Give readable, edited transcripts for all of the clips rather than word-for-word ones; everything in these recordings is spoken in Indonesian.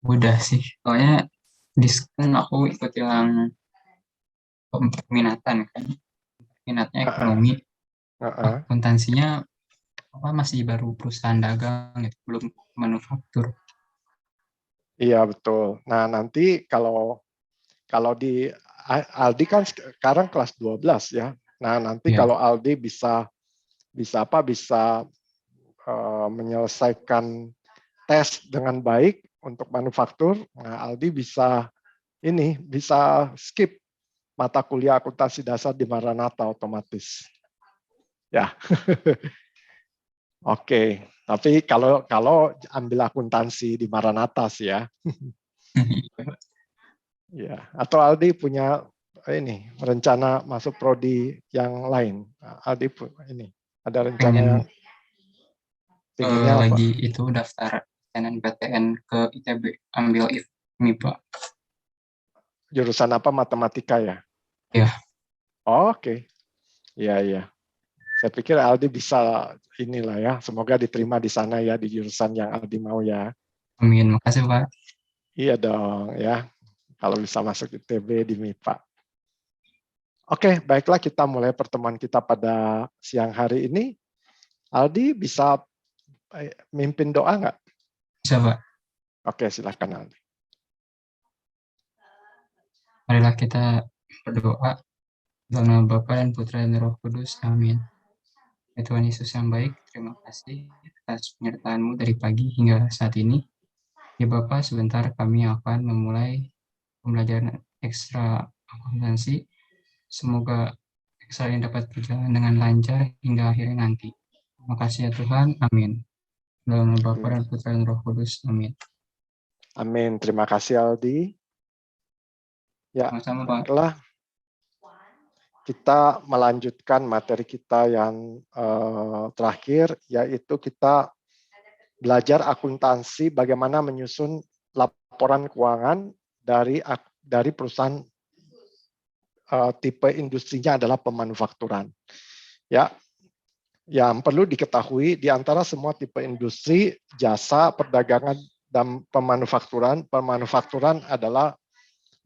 Udah sih, soalnya diskon aku ikut yang peminatan kan, minatnya Heeh, ekonomi, heeh. akuntansinya apa masih baru perusahaan dagang gitu, belum manufaktur. Iya betul. Nah nanti kalau kalau di Aldi kan sekarang kelas 12 ya. Nah nanti Ya, kalau Aldi bisa bisa apa bisa menyelesaikan tes dengan baik untuk manufaktur, nah Aldi bisa ini bisa skip mata kuliah akuntansi dasar di Maranatha otomatis. Ya, oke. Tapi kalau kalau ambil akuntansi di Maranatha sih ya. Ya, atau Aldi punya ini rencana masuk prodi yang lain. Aldi ini ada rencana yang pengen inginnya apa? lagi itu daftar SNMPTN ke ITB, ambil MIPA. Jurusan apa? Matematika ya? Ya, Oh, oke. Iya, iya. Saya pikir Aldi bisa inilah ya. Semoga diterima di sana ya di jurusan yang Aldi mau ya. amin. Makasih Pak. Iya dong ya. Kalau bisa masuk ITB di MIPA. Oke, baiklah kita mulai pertemuan kita pada siang hari ini. Aldi bisa mimpin doa nggak? Bisa Pak. Oke, silakan Aldi. Marilah kita berdoa dalam nama Bapa dan Putra dan Roh Kudus. Amin. Ya Tuhan Yesus yang baik, terima kasih atas penyertaan-Mu dari pagi hingga saat ini. Ya Bapak, sebentar kami akan memulai pembelajaran ekstra akuntansi. Semoga ekstra ini dapat berjalan dengan lancar hingga akhirnya nanti. Terima kasih ya Tuhan. Amin. Dalam nama Bapa Amin. dan Putra dan Roh Kudus. Amin. Amin. Terima kasih Aldi. Ya, Sama-sama Pak. baiklah. Kita melanjutkan materi kita yang terakhir, yaitu kita belajar akuntansi bagaimana menyusun laporan keuangan dari perusahaan tipe industrinya adalah pemanufakturan. Ya, yang perlu diketahui di antara semua tipe industri, jasa, perdagangan dan pemanufakturan adalah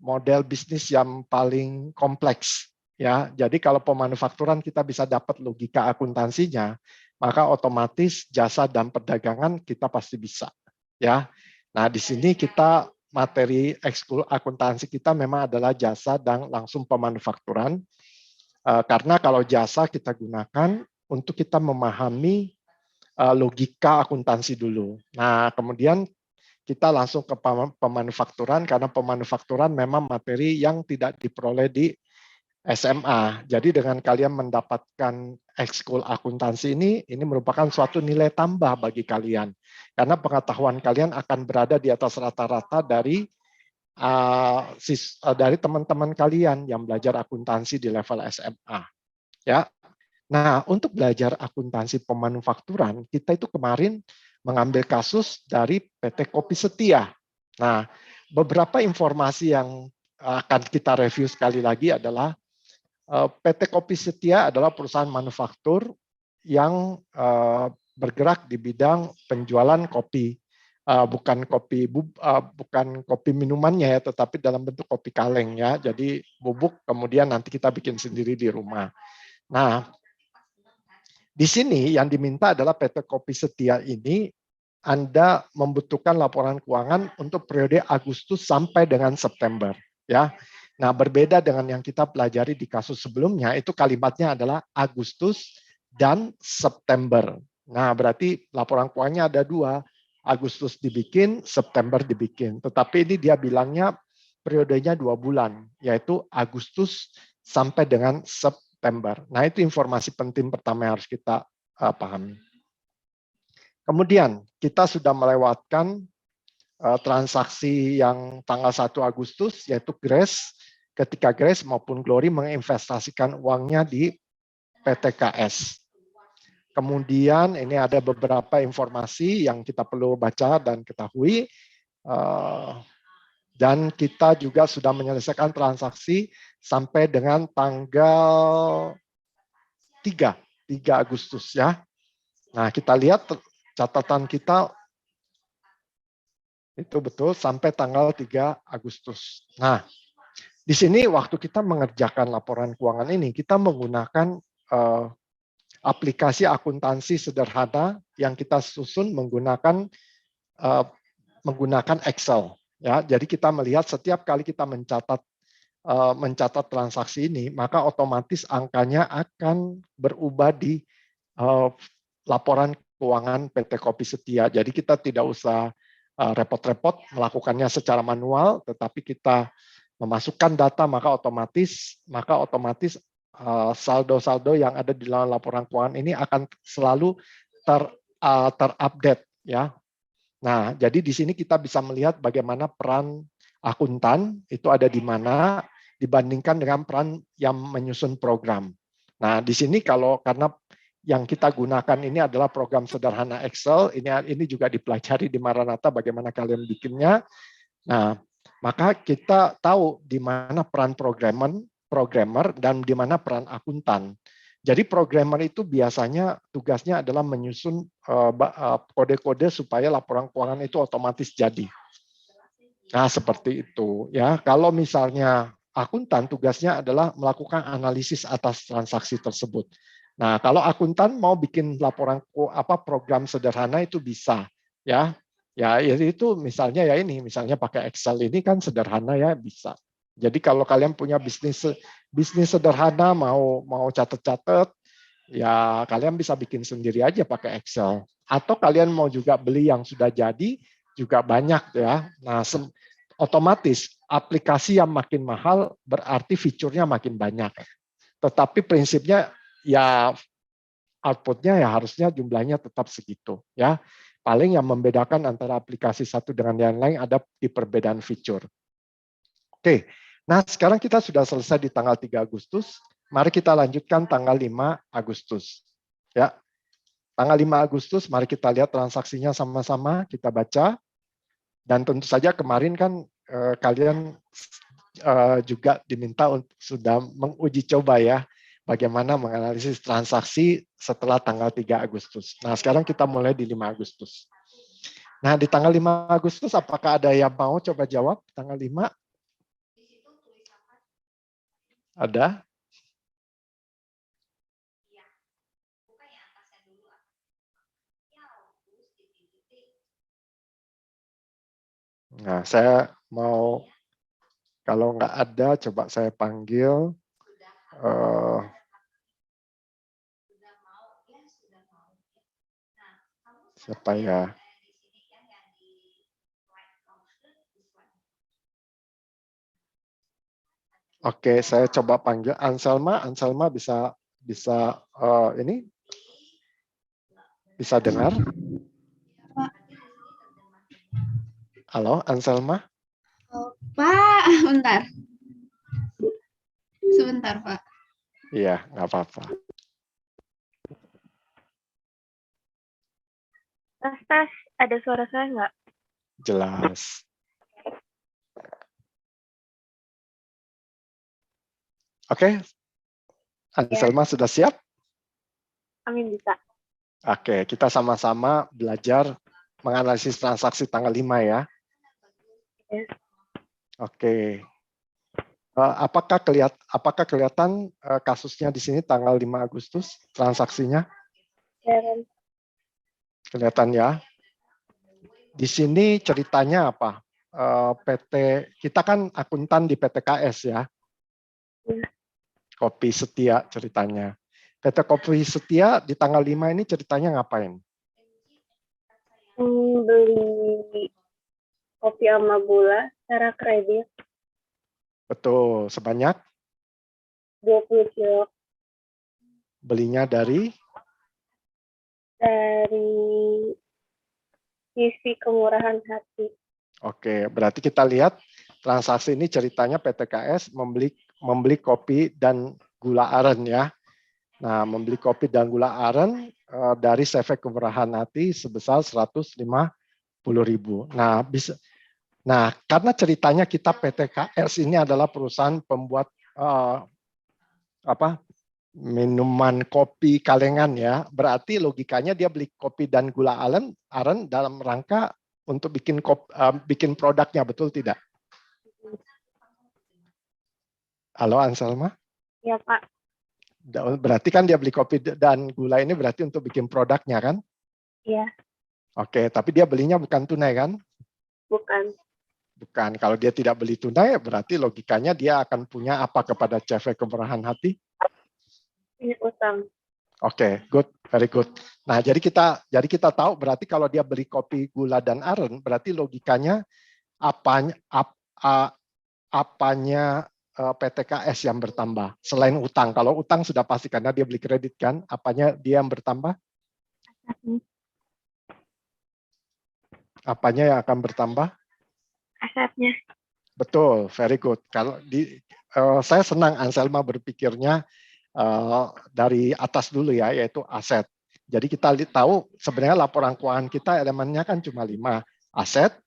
model bisnis yang paling kompleks. Ya, jadi kalau pemanufakturan kita bisa dapat logika akuntansinya, maka otomatis jasa dan perdagangan kita pasti bisa. Ya, nah di sini kita materi ekskul akuntansi kita memang adalah jasa dan langsung pemanufakturan. Karena kalau jasa kita gunakan untuk kita memahami logika akuntansi dulu. Nah, kemudian kita langsung ke pemanufakturan karena pemanufakturan memang materi yang tidak diperoleh di SMA. Jadi dengan kalian mendapatkan ekskul akuntansi ini merupakan suatu nilai tambah bagi kalian. Karena pengetahuan kalian akan berada di atas rata-rata dari teman-teman kalian yang belajar akuntansi di level SMA. Ya. Nah, untuk belajar akuntansi pemanufakturan, kita itu kemarin mengambil kasus dari PT Kopi Setia. Nah, beberapa informasi yang akan kita review sekali lagi adalah PT Kopi Setia adalah perusahaan manufaktur yang bergerak di bidang penjualan kopi. Bukan kopi minumannya ya, tetapi dalam bentuk kopi kaleng ya. Jadi bubuk kemudian nanti kita bikin sendiri di rumah. Nah, di sini yang diminta adalah PT Kopi Setia ini Anda membutuhkan laporan keuangan untuk periode Agustus sampai dengan September, ya. Nah, berbeda dengan yang kita pelajari di kasus sebelumnya, itu kalimatnya adalah Agustus dan September. Nah, berarti laporan keuangannya ada dua, Agustus dibikin, September dibikin. Tetapi ini dia bilangnya periodenya 2 bulan, yaitu Agustus sampai dengan September. Nah, itu informasi penting pertama yang harus kita pahami. Kemudian kita sudah melewatkan transaksi yang tanggal 1 Agustus, yaitu Grace, ketika Grace maupun Glory menginvestasikan uangnya di PTKS. Kemudian ini ada beberapa informasi yang kita perlu baca dan ketahui. Dan kita juga sudah menyelesaikan transaksi sampai dengan tanggal 3 Agustus ya. Nah, kita lihat catatan kita Itu betul, sampai tanggal 3 Agustus. Nah, di sini waktu kita mengerjakan laporan keuangan ini, kita menggunakan aplikasi akuntansi sederhana yang kita susun menggunakan Excel. Ya, jadi kita melihat setiap kali kita mencatat transaksi ini, maka otomatis angkanya akan berubah di laporan keuangan PT Kopi Setia. Jadi kita tidak usah repot-repot melakukannya secara manual, tetapi kita memasukkan data, maka otomatis saldo-saldo yang ada di dalam laporan keuangan ini akan selalu terupdate, ya. Nah, jadi di sini kita bisa melihat bagaimana peran akuntan itu ada di mana dibandingkan dengan peran yang menyusun program. Nah, di sini karena yang kita gunakan ini adalah program sederhana Excel, ini juga dipelajari di Maranatha bagaimana kalian bikinnya. Nah, maka kita tahu di mana peran programmer dan di mana peran akuntan. Jadi programmer itu biasanya tugasnya adalah menyusun kode-kode supaya laporan keuangan itu otomatis jadi. Nah, seperti itu ya. Kalau misalnya akuntan tugasnya adalah melakukan analisis atas transaksi tersebut. Nah, kalau akuntan mau bikin laporan program sederhana itu bisa ya. Ya, itu misalnya misalnya pakai Excel ini kan sederhana ya, bisa. Jadi kalau kalian punya bisnis sederhana mau catat-catat, ya kalian bisa bikin sendiri aja pakai Excel. Atau kalian mau juga beli yang sudah jadi, juga banyak ya. Nah, otomatis aplikasi yang makin mahal berarti fiturnya makin banyak. Tetapi prinsipnya ya outputnya ya harusnya jumlahnya tetap segitu ya. Paling yang membedakan antara aplikasi satu dengan yang lain ada di perbedaan fitur. Oke, nah sekarang kita sudah selesai di tanggal 3 Agustus. Mari kita lanjutkan tanggal 5 Agustus. Ya, tanggal 5 Agustus, mari kita lihat transaksinya sama-sama, kita baca. Dan tentu saja kemarin kan kalian juga diminta untuk sudah menguji coba ya, bagaimana menganalisis transaksi setelah tanggal 3 Agustus. Nah, sekarang kita mulai di 5 Agustus. Nah, di tanggal 5 Agustus, apakah ada yang mau coba jawab tanggal 5? Ada? Nah, saya mau, kalau nggak ada, coba saya panggil. Siapa ya? Oke, saya coba panggil Anselma. Anselma bisa ini bisa dengar? Halo, Anselma? Oh, Pak, bentar. Sebentar, Pak. Iya, nggak apa-apa. Tes, ada suara saya nggak? Jelas. Oke, Anselma sudah siap? Amin, bisa. Oke, kita sama-sama belajar menganalisis transaksi tanggal 5 ya. Yes. Oke. Apakah kelihatan kasusnya di sini tanggal 5 Agustus transaksinya? Kelihatan ya. Di sini ceritanya apa? PT kita kan akuntan di PTKS ya. Kopi Setia ceritanya. PT Kopi Setia di tanggal 5 ini ceritanya ngapain? Beli kopi sama gula secara kredit. Betul, sebanyak? 20 kilo. Belinya dari? Dari TV Kemurahan Hati. Oke, berarti kita lihat transaksi ini ceritanya PTKS membeli kopi dan gula aren ya. Nah, membeli kopi dan gula aren dari CV Kemurahan Hati sebesar 150.000. Nah, karena ceritanya kita PTKS ini adalah perusahaan pembuat minuman kopi kalengan ya. Berarti logikanya dia beli kopi dan gula aren dalam rangka untuk bikin produknya, betul tidak? Halo Anselma? Ya, Pak. Berarti kan dia beli kopi dan gula ini berarti untuk bikin produknya kan? Iya, Oke, tapi dia belinya bukan tunai kan? bukan. Bukan. Kalau dia tidak beli tunai, berarti logikanya dia akan punya apa kepada CV Kemurahan Hati? Ini utang. Oke, good, very good. Nah, jadi kita tahu berarti kalau dia beli kopi, gula dan aren, berarti logikanya apanya PTKS yang bertambah selain utang. Kalau utang sudah pasti karena dia beli kredit kan, apanya dia yang bertambah? Apanya yang akan bertambah? Asetnya. Betul, very good. Kalau saya senang Anselma berpikirnya dari atas dulu ya, yaitu aset. Jadi kita tahu sebenarnya laporan keuangan kita elemennya kan cuma 5. Aset,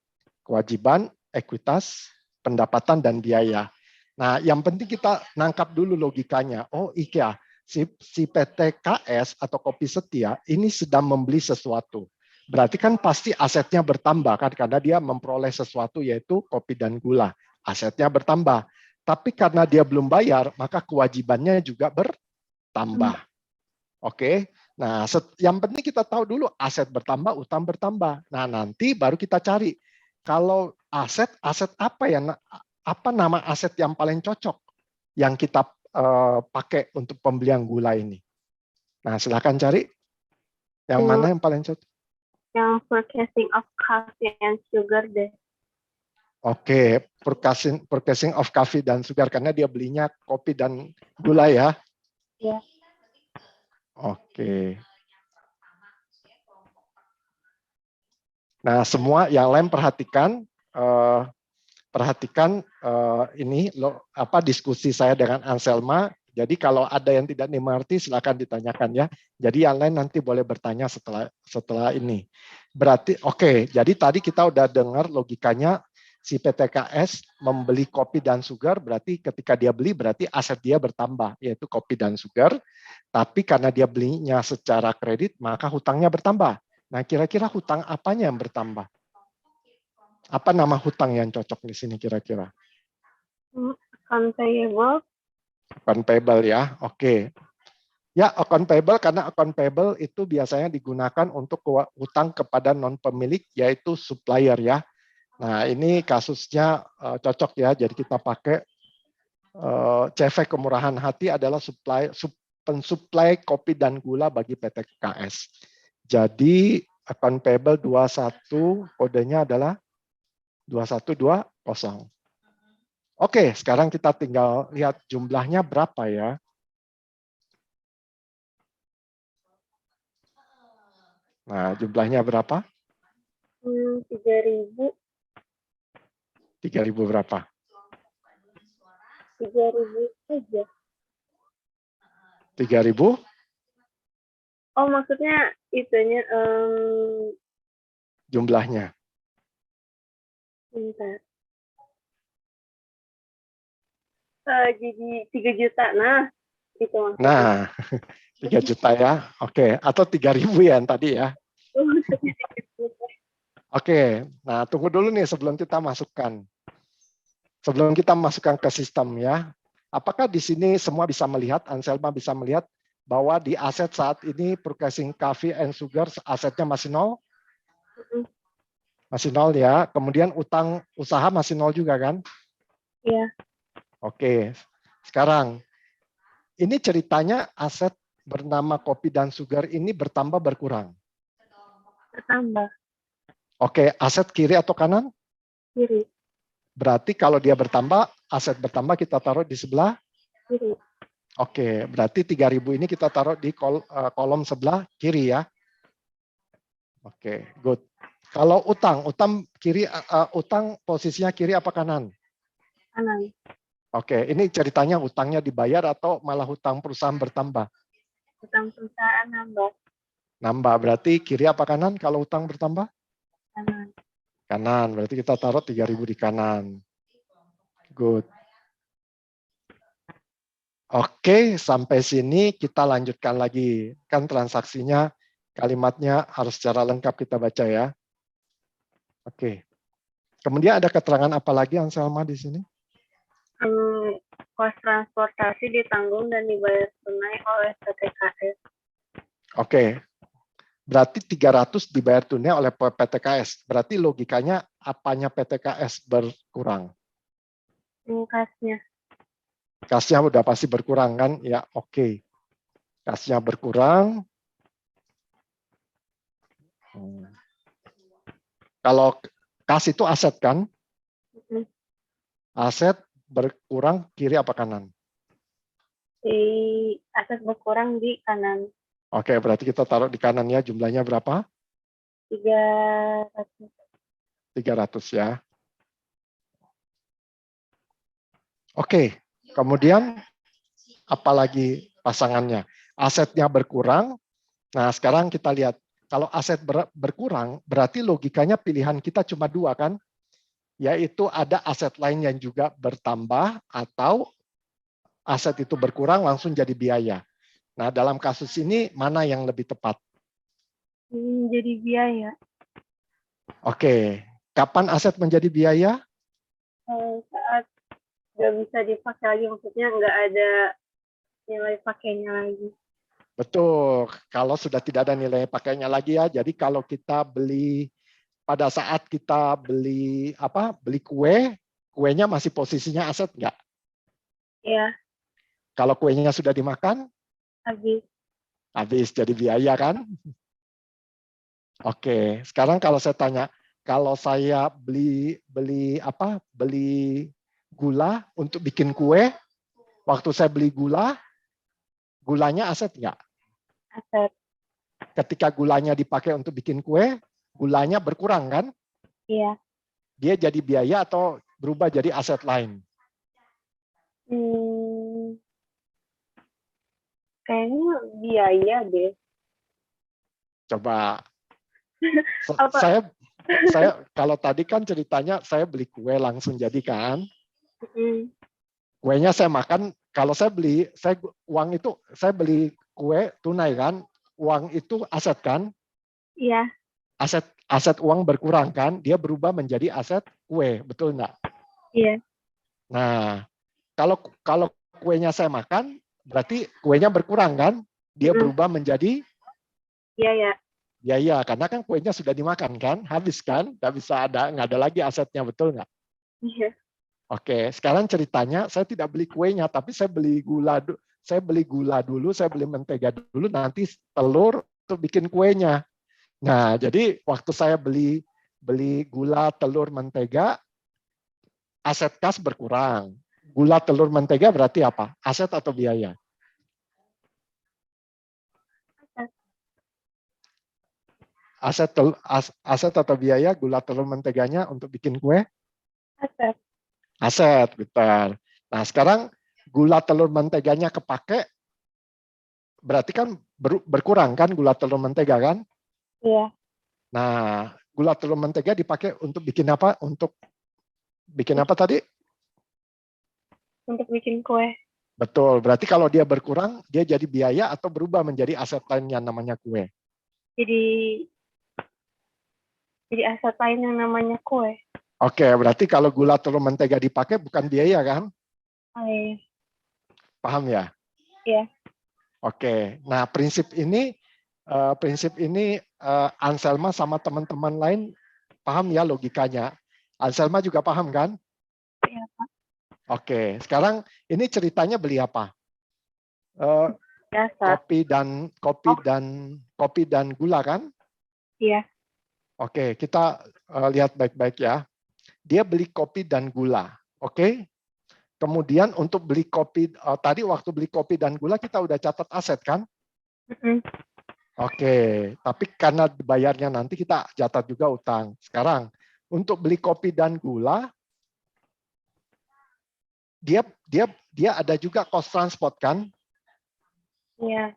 kewajiban, ekuitas, pendapatan, dan biaya. Nah, yang penting kita nangkap dulu logikanya. Oh iya, si PTKS atau Kopi Setia ini sedang membeli sesuatu. Berarti kan pasti asetnya bertambah kan, karena dia memperoleh sesuatu yaitu kopi dan gula. Asetnya bertambah. Tapi karena dia belum bayar, maka kewajibannya juga bertambah. Oke. Nah, yang penting kita tahu dulu aset bertambah, utang bertambah. Nah, nanti baru kita cari kalau aset apa nama aset yang paling cocok yang kita pakai untuk pembelian gula ini. Nah, silakan cari yang mana yang paling cocok. Yang purchasing of coffee and sugar deh. Oke, purchasing of coffee dan sugar karena dia belinya kopi dan gula ya. Ya. Oke. Nah, semua yang lain perhatikan ini diskusi saya dengan Anselma. Jadi kalau ada yang tidak dimengerti silakan ditanyakan ya. Jadi yang lain nanti boleh bertanya setelah ini. Berarti oke, jadi tadi kita udah dengar logikanya. Si PTKS membeli kopi dan sugar, berarti ketika dia beli berarti aset dia bertambah, yaitu kopi dan sugar. Tapi karena dia belinya secara kredit, maka hutangnya bertambah. Nah, kira-kira hutang apanya yang bertambah? Apa nama hutang yang cocok di sini kira-kira? Account payable. Account payable ya, oke. Ya, account payable karena account payable itu biasanya digunakan untuk hutang kepada non-pemilik, yaitu supplier ya. Nah, ini kasusnya cocok ya. Jadi kita pakai CV Kemurahan Hati adalah pensuplai kopi dan gula bagi PT KS. Jadi account payable 21 kodenya adalah 2120. Oke, sekarang kita tinggal lihat jumlahnya berapa ya. Nah, jumlahnya berapa? 3.000. 3.000 berapa? 3.000 aja. 3.000? Oh, maksudnya itunya Jumlahnya. bentar. Jadi 3 juta. Nah, itu maksudnya. Nah, 3 juta ya. Oke, atau 3.000 ya tadi ya. Oke, nah tunggu dulu nih sebelum kita masukkan. Sebelum kita masukkan ke sistem ya. Apakah di sini semua bisa melihat, Anselma bisa melihat bahwa di aset saat ini purchasing coffee and sugar asetnya masih nol? Masih nol ya. Kemudian utang usaha masih nol juga kan? Iya. Oke, sekarang ini ceritanya aset bernama kopi dan sugar ini bertambah berkurang? Bertambah. Oke, aset kiri atau kanan? Kiri. Berarti kalau dia bertambah, aset bertambah kita taruh di sebelah? Kiri. Oke, berarti 3.000 ini kita taruh di kolom sebelah kiri ya. Oke, good. Kalau utang kiri, utang posisinya kiri apa kanan? Kanan. Oke, ini ceritanya utangnya dibayar atau malah hutang perusahaan bertambah? Utang perusahaan nambah. Nambah, berarti kiri apa kanan kalau utang bertambah? Kanan. Kanan, berarti kita taruh 3.000 di kanan. Good. Oke, sampai sini kita lanjutkan lagi. Kan transaksinya, kalimatnya harus secara lengkap kita baca ya. Oke. Kemudian ada keterangan apa lagi Anselma di sini? Kos transportasi ditanggung dan dibayar tunai oleh PTKS. Oke. Berarti 300 dibayar tunai oleh PTKS. Berarti logikanya apanya PTKS berkurang? Kasnya. Kasnya udah pasti berkurang kan? Ya, oke. Kasnya berkurang. Kalau kas itu aset kan? Aset berkurang kiri apa kanan? Aset berkurang di kanan. Oke, berarti kita taruh di kanannya jumlahnya berapa? 300. 300 ya. Oke, kemudian apalagi pasangannya? Asetnya berkurang. Nah, sekarang kita lihat. Kalau aset berkurang, berarti logikanya pilihan kita cuma dua kan? Yaitu ada aset lain yang juga bertambah atau aset itu berkurang langsung jadi biaya. Nah, dalam kasus ini mana yang lebih tepat? Jadi biaya. Oke, kapan aset menjadi biaya? Saat nggak bisa dipakai lagi, maksudnya nggak ada nilai pakainya lagi. Betul, kalau sudah tidak ada nilai pakainya lagi ya. Jadi kalau kita beli, pada saat kita beli beli kue, kuenya masih posisinya aset nggak? Ya, Kalau kuenya sudah dimakan, habis. jadi biaya kan? Oke, sekarang kalau saya tanya, kalau saya beli gula untuk bikin kue, waktu saya beli gulanya aset nggak? Aset. Ketika gulanya dipakai untuk bikin kue, gulanya berkurang kan? Iya. Dia jadi biaya atau berubah jadi aset lain? Kayaknya biaya deh. Coba. Saya kalau tadi kan ceritanya saya beli kue langsung jadi kan? Kuenya saya makan, kalau saya beli kue tunai kan? Uang itu aset kan? Iya. Aset uang berkurang kan? Dia berubah menjadi aset kue, betul nggak? Iya. Nah, kalau kuenya saya makan, berarti kuenya berkurang kan? Dia berubah menjadi biaya. Biaya, karena kan kuenya sudah dimakan kan? Habis kan? Nggak ada lagi asetnya, betul nggak? Iya. Oke, sekarang ceritanya saya tidak beli kuenya, tapi saya beli gula dulu, saya beli mentega dulu, nanti telur untuk bikin kuenya. Nah, jadi waktu saya beli gula, telur, mentega, aset kas berkurang. Gula, telur, mentega berarti apa? Aset atau biaya? Aset atau biaya gula, telur, menteganya untuk bikin kue? Aset. Aset, betul. Nah, sekarang gula, telur, menteganya kepake, berarti kan berkurang kan gula, telur, mentega kan? Iya. Nah, gula, telur, mentega dipakai untuk bikin apa? Untuk bikin apa tadi? Untuk bikin kue. Betul. Berarti kalau dia berkurang, dia jadi biaya atau berubah menjadi aset lain yang namanya kue? Jadi aset lain yang namanya kue. Oke, berarti kalau gula, telur, mentega dipakai bukan biaya kan? Iya. Paham ya? Iya. Oke. Nah, prinsip ini Anselma sama teman-teman lain paham ya logikanya? Anselma juga paham kan? Iya, Pak. Oke. Sekarang ini ceritanya beli apa? Biasa. Kopi dan gula kan? Iya. Oke, kita lihat baik-baik ya. Dia beli kopi dan gula. Oke? Kemudian untuk beli kopi, tadi waktu beli kopi dan gula kita udah catat aset kan? Oke, tapi karena bayarnya nanti kita catat juga utang. Sekarang, untuk beli kopi dan gula, dia ada juga cost transport kan? Iya.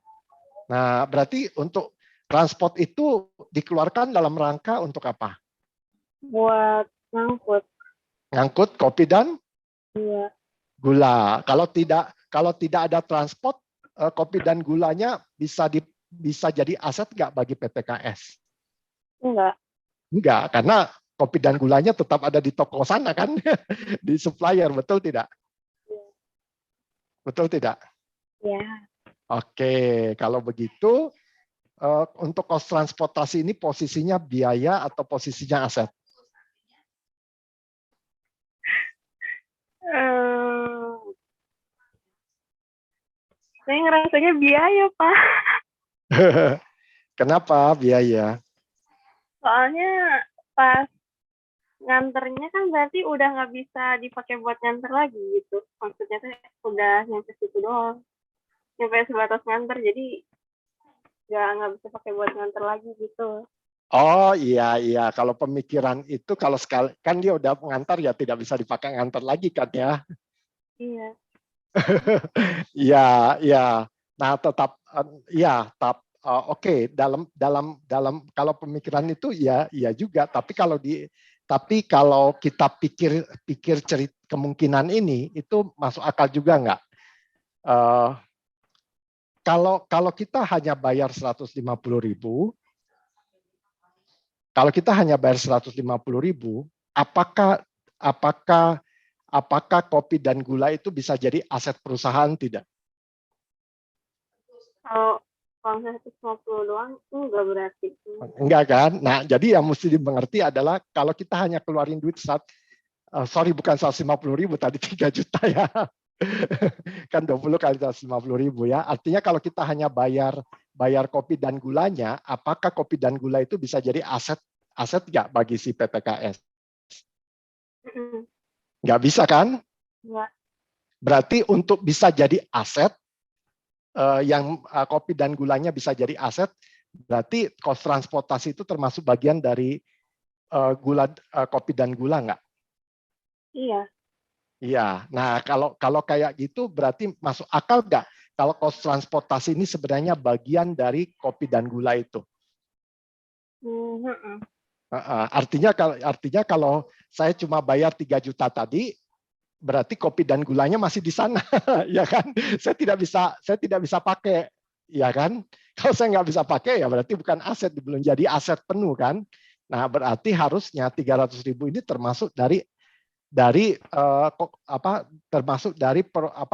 Nah, berarti untuk transport itu dikeluarkan dalam rangka untuk apa? Buat ngangkut. Ngangkut kopi dan Iya. gula. Kalau tidak ada transport, kopi dan gulanya bisa jadi aset nggak bagi PTKS? Enggak. Enggak, karena kopi dan gulanya tetap ada di toko sana kan, di supplier, betul tidak? Betul tidak? Ya. Oke, kalau begitu untuk cost transportasi ini posisinya biaya atau posisinya aset? Saya ngerasanya biaya, Pak. Kenapa biaya? Soalnya pas nganternya kan berarti udah nggak bisa dipakai buat nganter lagi gitu. Maksudnya tuh udah nyampe situ doang. Nyampe sebatas nganter, jadi nggak bisa pakai buat nganter lagi gitu. Oh iya iya, kalau pemikiran itu kalau sekali kan dia udah mengantar ya tidak bisa dipakai ngantar lagi kan ya. Iya. Iya iya. Nah tetap ya oke dalam dalam dalam kalau pemikiran itu ya iya juga. Tapi kalau kita pikir kemungkinan ini itu masuk akal juga nggak? Eh, kalau kita hanya bayar 150.000, kalau kita hanya bayar 150.000, apakah apakah apakah kopi dan gula itu bisa jadi aset perusahaan tidak? Kalau 150 doang enggak berarti. Enggak kan? Nah, jadi yang mesti dimengerti adalah kalau kita hanya keluarin duit bukan 150.000 tadi 3 juta ya. Kan 20 kali 150.000 ya. Artinya kalau kita hanya bayar kopi dan gulanya, apakah kopi dan gula itu bisa jadi aset nggak bagi si PTKS? Nggak bisa kan? Nggak. Berarti untuk bisa jadi aset, yang kopi dan gulanya bisa jadi aset, berarti cost transportasi itu termasuk bagian dari kopi dan gula nggak? Iya. Iya. Nah kalau kayak gitu berarti masuk akal nggak? Kalau cost transportasi ini sebenarnya bagian dari kopi dan gula itu. Artinya kalau saya cuma bayar 3 juta tadi, berarti kopi dan gulanya masih di sana, ya kan? Saya tidak bisa pakai, ya kan? Kalau saya nggak bisa pakai, ya berarti bukan aset, belum jadi aset penuh kan? Nah, berarti harusnya 300.000 ini termasuk dari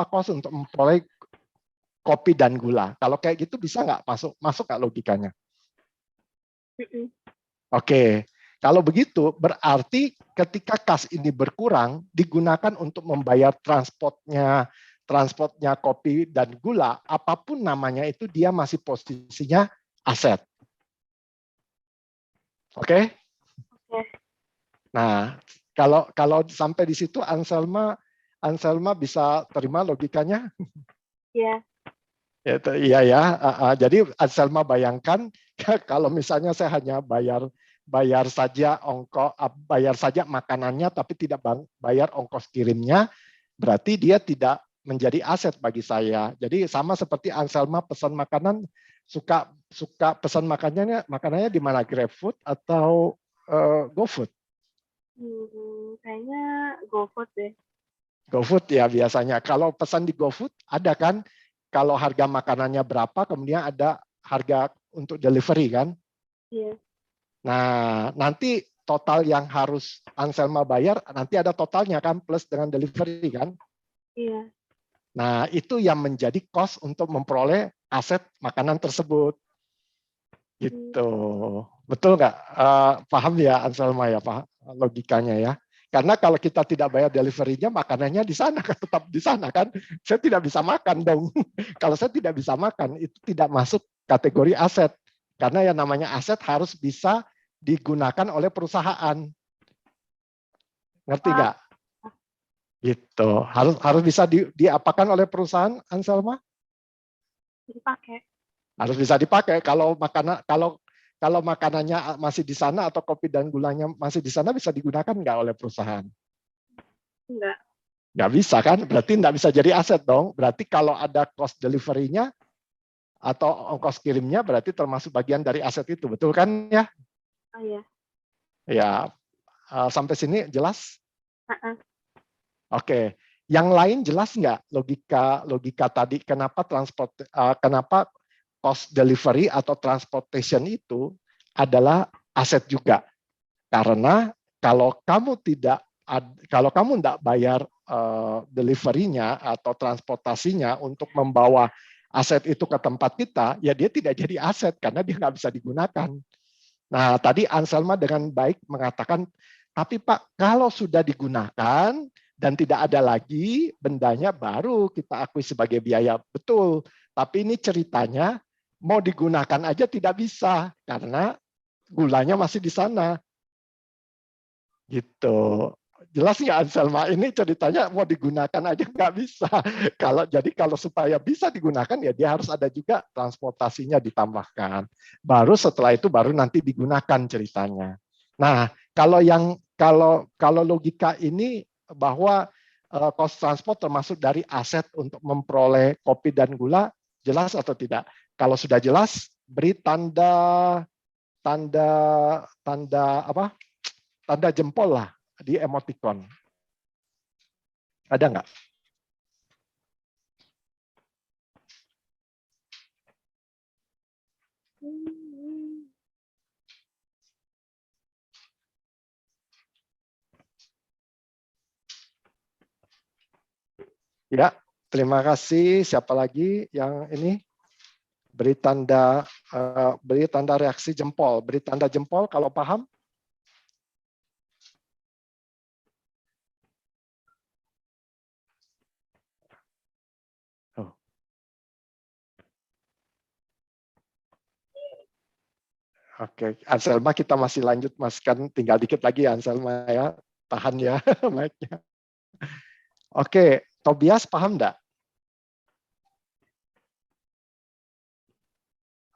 cost untuk memperoleh kopi dan gula. Kalau kayak gitu bisa nggak masuk nggak logikanya? Oke. Kalau begitu, berarti ketika kas ini berkurang, digunakan untuk membayar transportnya kopi dan gula, apapun namanya itu dia masih posisinya aset. Oke? Nah, kalau sampai di situ Anselma bisa terima logikanya? Iya. Iya ya. Jadi Anselma bayangkan kalau misalnya saya hanya bayar saja makanannya tapi tidak bayar ongkos kirimnya, berarti dia tidak menjadi aset bagi saya. Jadi sama seperti Anselma pesan makanan, suka pesan makanannya di mana, GrabFood atau GoFood? Kayaknya GoFood deh. GoFood ya biasanya. Kalau pesan di GoFood ada kan, kalau harga makanannya berapa, kemudian ada harga untuk delivery kan? Iya. Nah, nanti total yang harus Anselma bayar, nanti ada totalnya kan, plus dengan delivery kan? Iya. Nah, itu yang menjadi cost untuk memperoleh aset makanan tersebut. Gitu. Betul nggak? Paham ya Anselma ya, Pak, logikanya ya? Karena kalau kita tidak bayar delivery-nya, makanannya di sana, tetap di sana kan? Saya tidak bisa makan dong. Kalau saya tidak bisa makan, itu tidak masuk kategori aset. Karena yang namanya aset harus bisa digunakan oleh perusahaan. Ngerti nggak? Gitu. Harus bisa diapakan oleh perusahaan, Anselma? Dipakai. Harus bisa dipakai. Kalau makanannya masih di sana atau kopi dan gulanya masih di sana, bisa digunakan nggak oleh perusahaan? Enggak. Nggak bisa kan? Berarti nggak bisa jadi aset dong. Berarti kalau ada cost delivery-nya atau ongkos kirimnya, berarti termasuk bagian dari aset itu. Betul kan ya? Oh iya. Ya, sampai sini jelas? Oke. Yang lain jelas nggak logika tadi? Kenapa cost delivery atau transportation itu adalah aset juga? Karena kalau kamu tidak bayar delivery-nya atau transportasinya untuk membawa aset itu ke tempat kita, ya dia tidak jadi aset karena dia nggak bisa digunakan. Nah, tadi Anselma dengan baik mengatakan, tapi Pak, kalau sudah digunakan dan tidak ada lagi bendanya, baru kita akui sebagai biaya. Betul, tapi ini ceritanya mau digunakan aja tidak bisa karena gulanya masih di sana. Gitu. Jelas nggak Anselma? Ini ceritanya mau digunakan aja nggak bisa. Kalau supaya bisa digunakan ya dia harus ada juga transportasinya ditambahkan. Baru setelah itu baru nanti digunakan ceritanya. Nah, kalau logika ini bahwa cost transport termasuk dari aset untuk memperoleh kopi dan gula, jelas atau tidak? Kalau sudah jelas, beri tanda jempol lah di emoticon. Ada nggak? Ya, terima kasih. Siapa lagi yang ini? Beri tanda reaksi jempol. Beri tanda jempol kalau paham. Oh. Oke, Anselma kita masih lanjut, Mas, kan tinggal dikit lagi Anselma ya. Tahan ya mic-nya. Oke, Tobias paham enggak?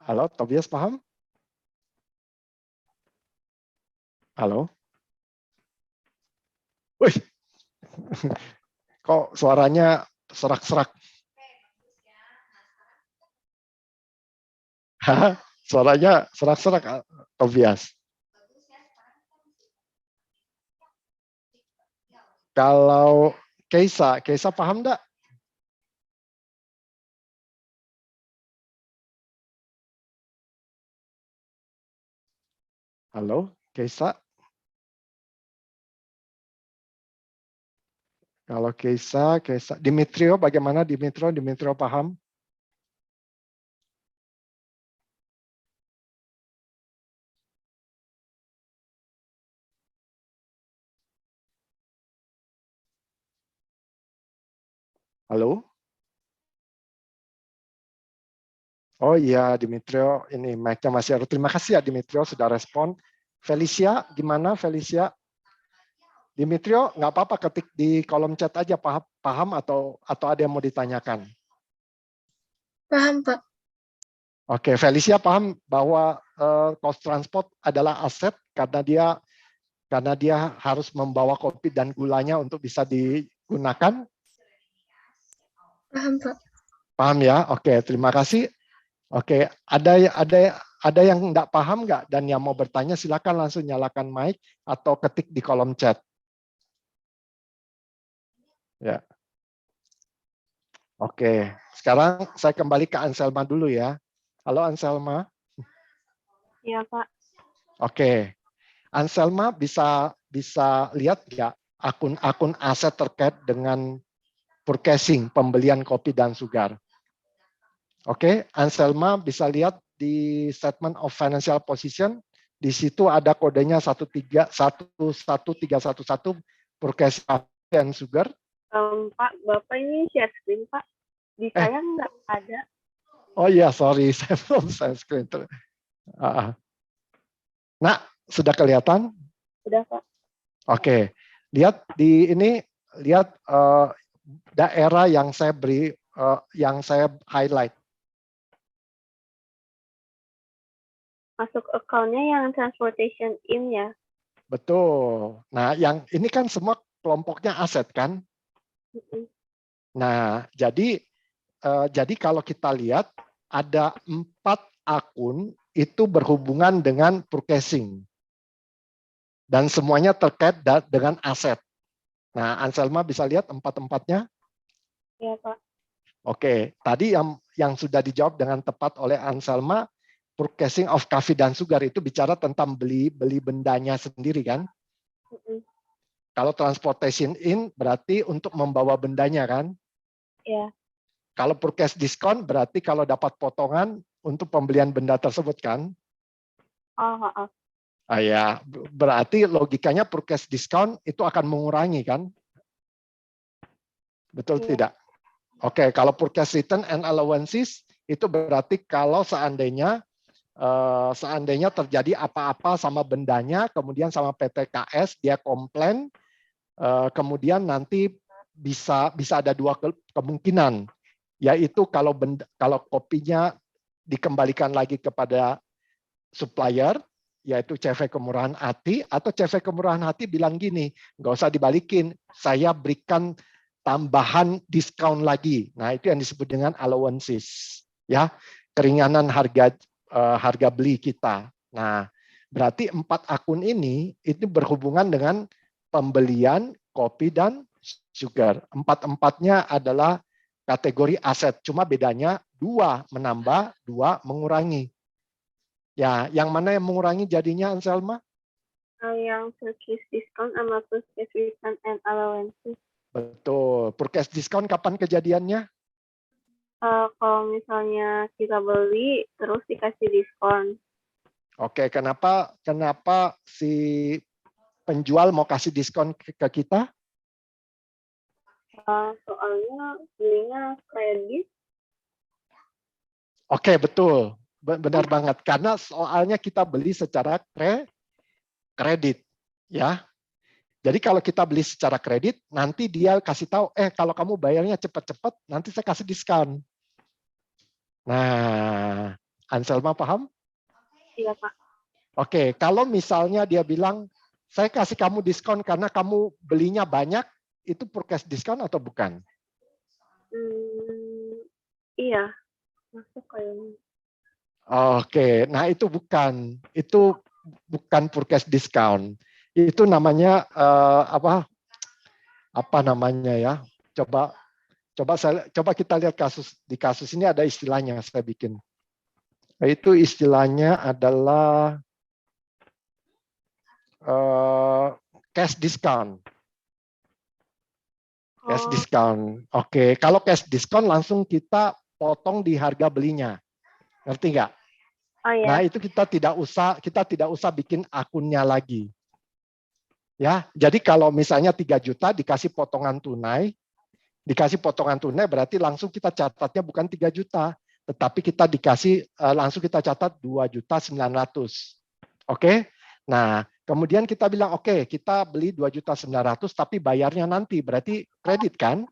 Halo, Tobias paham? Halo? Wih, kok suaranya serak-serak? Suaranya serak-serak, Tobias. Kalau Keisa paham enggak? Halo, Keisa? Kalau Keisa, Dimitrio bagaimana? Dimitrio paham? Halo? Oh iya, Dimitrio, ini mic-nya masih ada. Terima kasih ya Dimitrio sudah respon. Felicia, gimana Felicia? Dimitrio, nggak apa-apa ketik di kolom chat aja paham atau ada yang mau ditanyakan. Paham, Pak. Oke, Felicia paham bahwa cost transport adalah aset karena dia harus membawa kopi dan gulanya untuk bisa digunakan. Paham, Pak. Paham ya? Oke, terima kasih. Oke, ada yang nggak paham nggak dan yang mau bertanya silakan langsung nyalakan mic atau ketik di kolom chat. Ya. Oke, sekarang saya kembali ke Anselma dulu ya. Halo Anselma. Iya, Pak. Oke, Anselma bisa lihat nggak akun aset terkait dengan purchasing, pembelian kopi dan sugar. Oke, Anselma bisa lihat di statement of financial position, di situ ada kodenya 11311 purchasing coffee and sugar. Pak, Bapak ini share screen, Pak. Di saya nggak ada. Oh iya, sorry, saya belum share screen. Nah, sudah kelihatan? Sudah, Pak. Oke, lihat di ini, lihat daerah yang saya beri, yang saya highlight. Masuk account-nya yang transportation in ya. Betul. Nah, yang ini kan semua kelompoknya aset kan? Nah, jadi kalau kita lihat ada 4 akun itu berhubungan dengan purchasing. Dan semuanya terkait dengan aset. Nah, Anselma bisa lihat 4-4-nya? Iya, Pak. Oke, tadi yang sudah dijawab dengan tepat oleh Anselma, purchasing of coffee dan sugar itu bicara tentang beli bendanya sendiri kan? Mm-mm. Kalau transportation in berarti untuk membawa bendanya kan? Iya. Kalau purchase discount berarti kalau dapat potongan untuk pembelian benda tersebut kan? Oh. Ya, berarti logikanya purchase discount itu akan mengurangi kan? Betul Iya. tidak? Oke, kalau purchase return and allowances itu berarti kalau seandainya terjadi apa-apa sama bendanya, kemudian sama PTKS dia komplain, kemudian nanti bisa ada dua kemungkinan, yaitu kalau kopinya dikembalikan lagi kepada supplier, yaitu CV Kemurahan Hati, atau CV Kemurahan Hati bilang gini, nggak usah dibalikin, saya berikan tambahan diskon lagi. Nah, itu yang disebut dengan allowances, ya, keringanan harga beli kita. Nah, berarti 4 akun ini itu berhubungan dengan pembelian kopi dan sugar. 4-4-nya adalah kategori aset, cuma bedanya 2 menambah, 2 mengurangi. Ya, yang mana yang mengurangi jadinya, Anselma? Yang purchase discount sama purchase return and allowances. Betul. Purchase discount kapan kejadiannya? Kalau misalnya kita beli terus dikasih diskon. Oke, kenapa si penjual mau kasih diskon ke kita? Soalnya belinya kredit. Oke, betul. Benar banget. Karena soalnya kita beli secara kredit. Ya. Jadi kalau kita beli secara kredit, nanti dia kasih tahu, kalau kamu bayarnya cepat-cepat, nanti saya kasih diskon. Nah, Anselma paham? Iya, Pak. Oke, kalau misalnya dia bilang, saya kasih kamu diskon karena kamu belinya banyak, itu purchase diskon atau bukan? Iya, masuk kayaknya. Oke, nah itu bukan purchase discount. Itu namanya apa namanya ya? Coba kita lihat kasus ini ada istilahnya saya bikin. Itu istilahnya adalah cash discount. Cash discount. Oke, kalau cash discount langsung kita potong di harga belinya. Ngerti nggak? Oh, ya. Nah, itu kita tidak usah bikin akunnya lagi. Ya, jadi kalau misalnya 3 juta dikasih potongan tunai berarti langsung kita catatnya bukan 3 juta, tetapi kita langsung kita catat 2.900.000. Oke? Nah, kemudian kita bilang oke, kita beli 2.900.000 tapi bayarnya nanti, berarti kredit kan?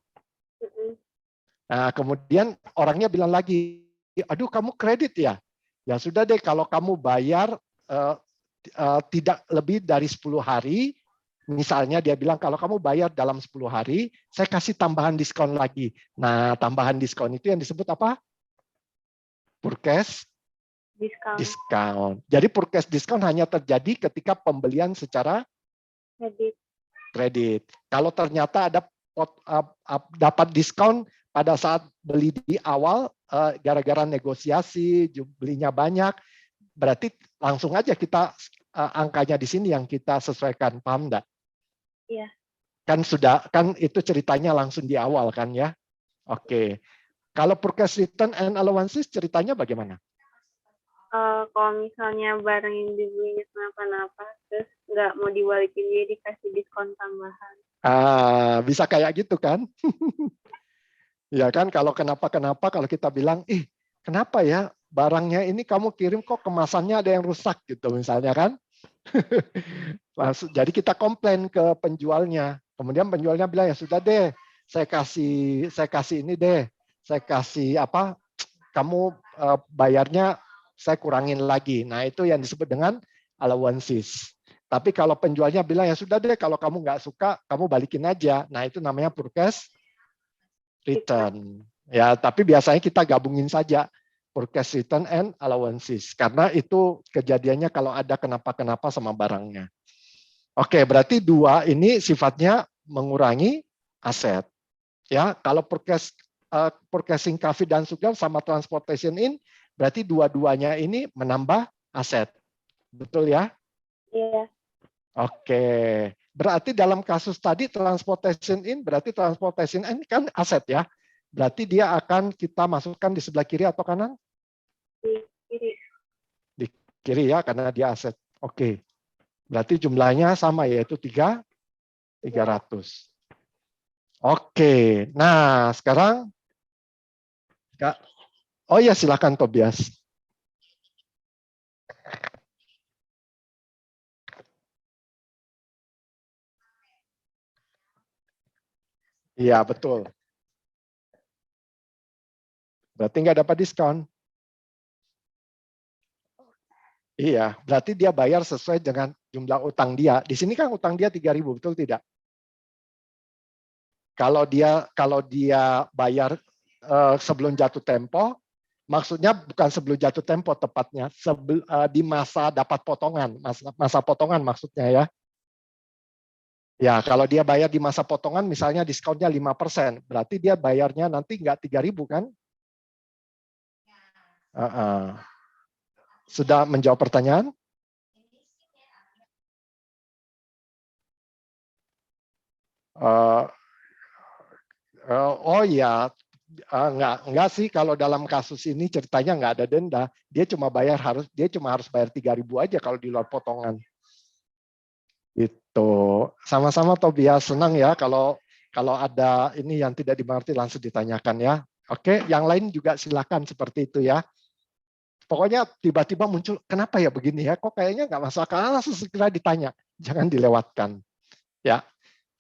Nah, kemudian orangnya bilang lagi, aduh kamu kredit ya? Ya sudah deh, kalau kamu bayar tidak lebih dari 10 hari, misalnya dia bilang kalau kamu bayar dalam 10 hari, saya kasih tambahan diskon lagi. Nah, tambahan diskon itu yang disebut apa? Purchase discount. Jadi purchase discount hanya terjadi ketika pembelian secara kredit. Kalau ternyata ada dapat diskon pada saat beli di awal, gara-gara negosiasi, belinya banyak, berarti langsung aja kita angkanya di sini yang kita sesuaikan, paham enggak? Iya. Kan itu ceritanya langsung di awal kan ya. Oke. Kalau purchase return and allowances ceritanya bagaimana? Kalau misalnya barang yang dibelinya kenapa-napa, terus nggak mau dibalikin, dia dikasih diskon tambahan. Bisa kayak gitu kan? Ya kan, kalau kenapa-kenapa, kalau kita bilang, kenapa ya barangnya ini kamu kirim kok kemasannya ada yang rusak gitu misalnya kan? Jadi kita komplain ke penjualnya. Kemudian penjualnya bilang, ya sudah deh, saya kasih ini deh, saya kasih apa? Kamu bayarnya saya kurangin lagi. Nah, itu yang disebut dengan allowances. Tapi kalau penjualnya bilang, ya sudah deh, kalau kamu nggak suka, kamu balikin aja. Nah, itu namanya purchase return. Ya, tapi biasanya kita gabungin saja purchase return and allowances. Karena itu kejadiannya kalau ada kenapa-kenapa sama barangnya. Oke, berarti 2 ini sifatnya mengurangi aset. Ya, kalau purchasing coffee dan sugar sama transportation in, berarti dua-duanya ini menambah aset. Betul ya? Iya. Oke. Berarti dalam kasus tadi transportation in, berarti transportation in kan aset ya. Berarti dia akan kita masukkan di sebelah kiri atau kanan? Di kiri. Di kiri ya, karena dia aset. Oke. Berarti jumlahnya sama, yaitu 300. Oke. Nah, sekarang Kak. Oh ya, silakan Tobias. Iya, betul. Berarti nggak dapat diskon. Iya, berarti dia bayar sesuai dengan jumlah utang dia. Di sini kan utang dia 3.000, betul tidak? Kalau dia bayar sebelum jatuh tempo, maksudnya bukan sebelum jatuh tempo tepatnya, di masa dapat potongan, masa potongan maksudnya ya. Ya, kalau dia bayar di masa potongan, misalnya diskonnya 5%, berarti dia bayarnya nanti nggak 3.000 kan? Sudah menjawab pertanyaan? Oh ya, enggak sih, kalau dalam kasus ini ceritanya nggak ada denda, dia cuma harus bayar 3.000 aja kalau di luar potongan. Itu sama-sama Tobias, senang ya kalau ada ini yang tidak dimengerti langsung ditanyakan ya. Oke, yang lain juga silakan seperti itu ya. Pokoknya tiba-tiba muncul, kenapa ya begini ya? Kok kayaknya nggak masuk akal, langsung segera ditanya, jangan dilewatkan. Ya,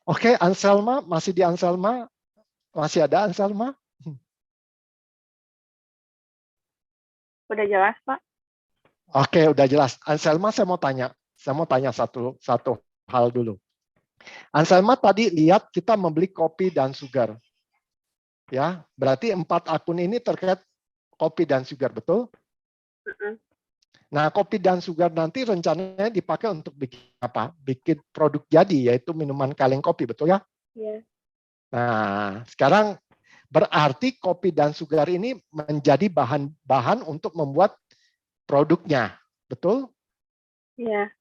oke, Anselma masih di Anselma, masih ada Anselma? Udah jelas, Pak? Oke, udah jelas. Anselma, saya mau tanya satu hal dulu. Anselma tadi lihat kita membeli kopi dan sugar. Ya, berarti 4 akun ini terkait kopi dan sugar, betul? Nah, kopi dan sugar nanti rencananya dipakai untuk bikin apa? Bikin produk jadi, yaitu minuman kaleng kopi, betul ya? Iya. Nah, sekarang berarti kopi dan sugar ini menjadi bahan untuk membuat produknya, betul? Iya.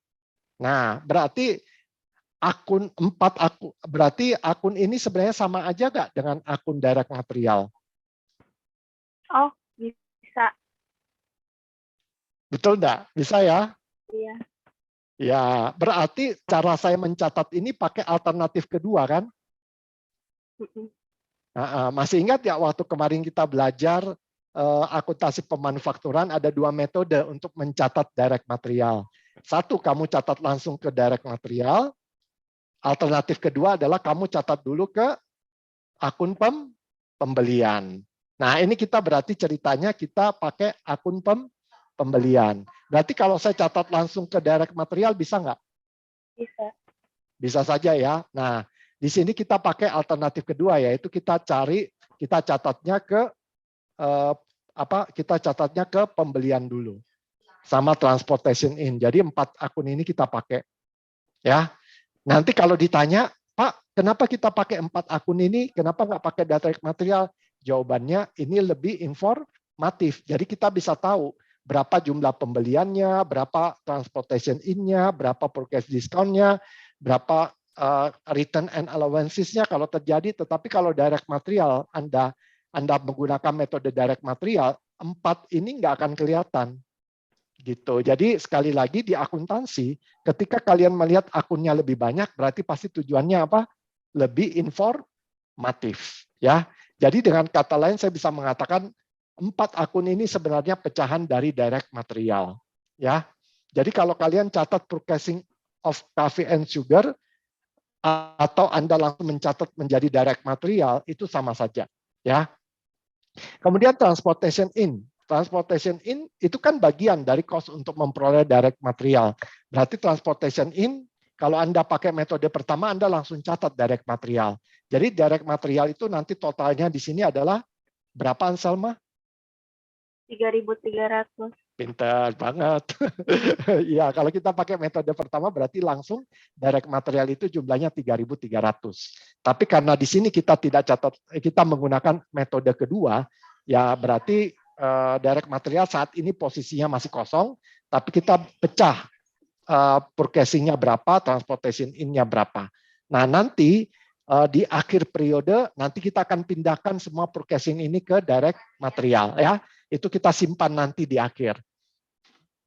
Nah, berarti berarti akun ini sebenarnya sama aja nggak dengan akun direct material? Oh, bisa. Betul nggak? Bisa ya? Iya. Ya, berarti cara saya mencatat ini pakai alternatif kedua kan? Masih ingat ya waktu kemarin kita belajar akuntansi pemanufakturan ada 2 metode untuk mencatat direct material. Satu, kamu catat langsung ke direct material. Alternatif kedua adalah kamu catat dulu ke akun pembelian. Nah, ini kita berarti ceritanya kita pakai akun pembelian. Berarti kalau saya catat langsung ke direct material bisa nggak? Bisa. Bisa saja ya. Nah, di sini kita pakai alternatif kedua, yaitu kita catatnya ke kita catatnya ke pembelian dulu sama transportation in. Jadi 4 akun ini kita pakai ya. Nanti kalau ditanya, Pak, kenapa kita pakai 4 akun ini? Kenapa nggak pakai direct material? Jawabannya ini lebih informatif. Jadi kita bisa tahu berapa jumlah pembeliannya, berapa transportation in-nya, berapa purchase discount-nya, berapa return and allowances-nya kalau terjadi. Tetapi kalau direct material, Anda menggunakan metode direct material, 4 ini nggak akan kelihatan. Gitu. Jadi sekali lagi di akuntansi, ketika kalian melihat akunnya lebih banyak, berarti pasti tujuannya apa? Lebih informatif, ya. Jadi dengan kata lain saya bisa mengatakan 4 akun ini sebenarnya pecahan dari direct material, ya. Jadi kalau kalian catat purchasing of coffee and sugar atau Anda langsung mencatat menjadi direct material itu sama saja, ya. Kemudian transportation in. Transportation in itu kan bagian dari cost untuk memperoleh direct material. Berarti transportation in, kalau Anda pakai metode pertama, Anda langsung catat direct material. Jadi direct material itu nanti totalnya di sini adalah berapa, Anselma? 3.300. Pintar banget. Ya, kalau kita pakai metode pertama berarti langsung direct material itu jumlahnya 3.300. Tapi karena di sini kita tidak catat, kita menggunakan metode kedua, ya berarti direct material saat ini posisinya masih kosong, tapi kita pecah purchasing-nya berapa, transportation in-nya berapa. Nah, nanti di akhir periode nanti kita akan pindahkan semua purchasing ini ke direct material ya. Itu kita simpan nanti di akhir.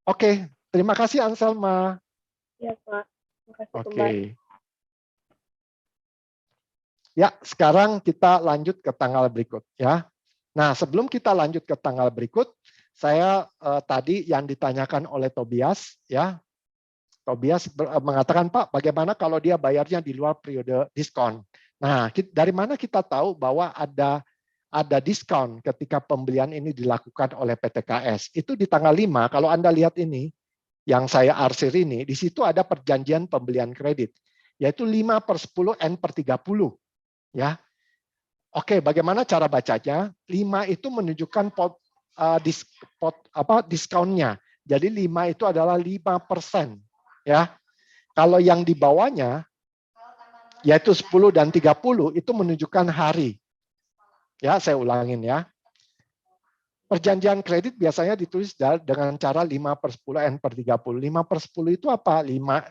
Oke, terima kasih Anselma. Ya, Pak. Terima kasih Oke. kembali. Ya, sekarang kita lanjut ke tanggal berikut ya. Nah, sebelum kita lanjut ke tanggal berikut, saya tadi yang ditanyakan oleh Tobias ya. Tobias mengatakan, Pak, bagaimana kalau dia bayarnya di luar periode diskon? Nah, dari mana kita tahu bahwa ada diskon ketika pembelian ini dilakukan oleh PTKS? Itu di tanggal 5, kalau Anda lihat ini, yang saya arsir ini, di situ ada perjanjian pembelian kredit, yaitu 5/10 N/30. Ya. Oke, bagaimana cara bacanya? 5 itu menunjukkan diskonnya. Jadi 5 itu adalah 5%. Ya, kalau yang di bawahnya, yaitu 10 dan 30, itu menunjukkan hari. Ya, saya ulangin ya. Perjanjian kredit biasanya ditulis dengan cara 5/10 N/30. 5/10 itu apa? 5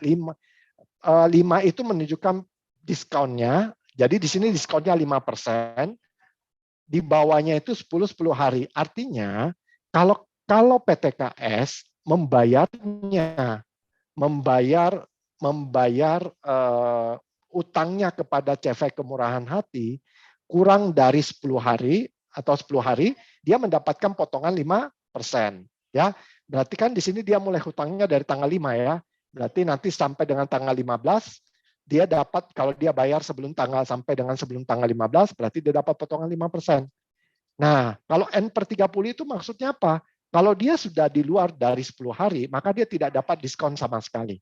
itu menunjukkan diskonnya. Jadi di sini diskonnya 5%. Di bawahnya itu 10 hari. Artinya, kalau PTKS membayar utangnya kepada CV Kemurahan Hati kurang dari 10 hari atau 10 hari, dia mendapatkan potongan 5%. Ya, berarti kan di sini dia mulai hutangnya dari tanggal 5 ya. Berarti nanti sampai dengan tanggal 15 dia dapat, kalau dia bayar sebelum tanggal 15, berarti dia dapat potongan 5%. Nah, kalau N/30 itu maksudnya apa? Kalau dia sudah di luar dari 10 hari, maka dia tidak dapat diskon sama sekali.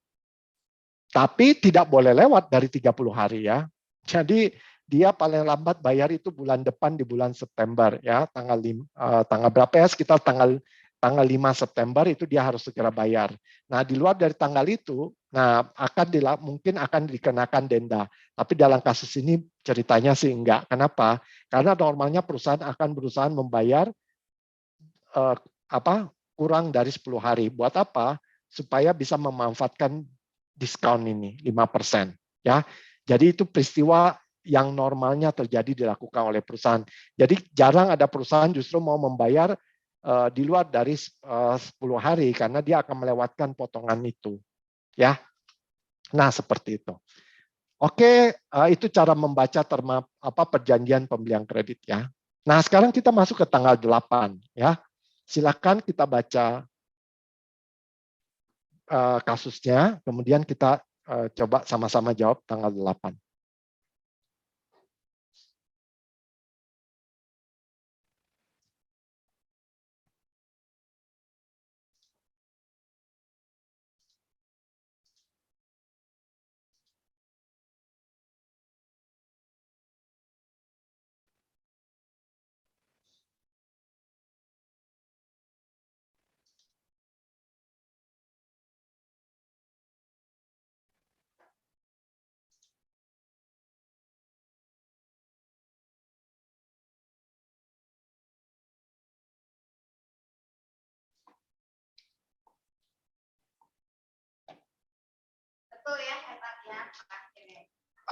Tapi tidak boleh lewat dari 30 hari ya. Jadi dia paling lambat bayar itu bulan depan di bulan September ya, tanggal berapa ya? Sekitar tanggal 5 September itu dia harus segera bayar. Nah, di luar dari tanggal itu, nah mungkin akan dikenakan denda. Tapi dalam kasus ini ceritanya sih enggak. Kenapa? Karena normalnya perusahaan akan berusaha membayar kurang dari 10 hari. Buat apa? Supaya bisa memanfaatkan diskon ini 5% ya. Jadi itu peristiwa yang normalnya terjadi dilakukan oleh perusahaan. Jadi jarang ada perusahaan justru mau membayar di luar dari 10 hari karena dia akan melewatkan potongan itu ya. Nah, seperti itu. Oke, itu cara membaca perjanjian pembelian kredit ya. Nah, sekarang kita masuk ke tanggal 8 ya. Silakan kita baca kasusnya, kemudian kita coba sama-sama jawab tanggal 8.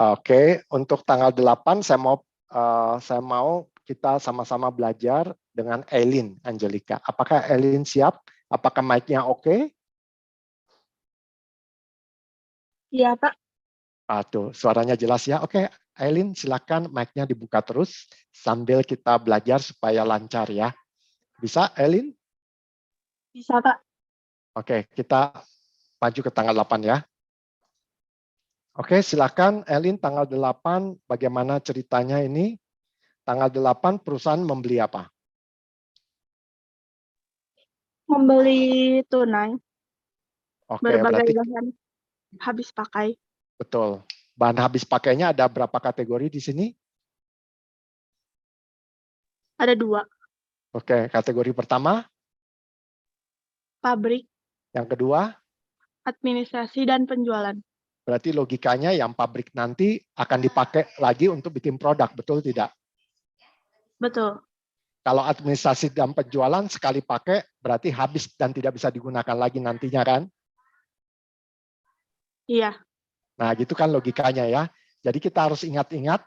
Oke, untuk tanggal 8 saya mau kita sama-sama belajar dengan Eileen Angelika. Apakah Eileen siap? Apakah mic-nya oke? Iya, Pak. Tuh, suaranya jelas ya. Oke, Eileen silakan mic-nya dibuka terus sambil kita belajar supaya lancar ya. Bisa, Eileen? Bisa, Pak. Oke, kita maju ke tanggal 8 ya. Oke, silakan Eileen, tanggal 8 bagaimana ceritanya ini? Tanggal 8 perusahaan membeli apa? Membeli tunai, Oke, berbagai berarti bahan habis pakai. betul. Bahan habis pakainya ada berapa kategori di sini? Ada 2, Oke, kategori pertama, pabrik, yang kedua, administrasi, dan penjualan. berarti logikanya yang pabrik nanti akan dipakai lagi untuk bikin produk, betul tidak? Betul. Kalau administrasi dan penjualan sekali pakai berarti habis dan tidak bisa digunakan lagi nantinya kan? Iya. Nah, gitu kan logikanya ya. Jadi kita harus ingat-ingat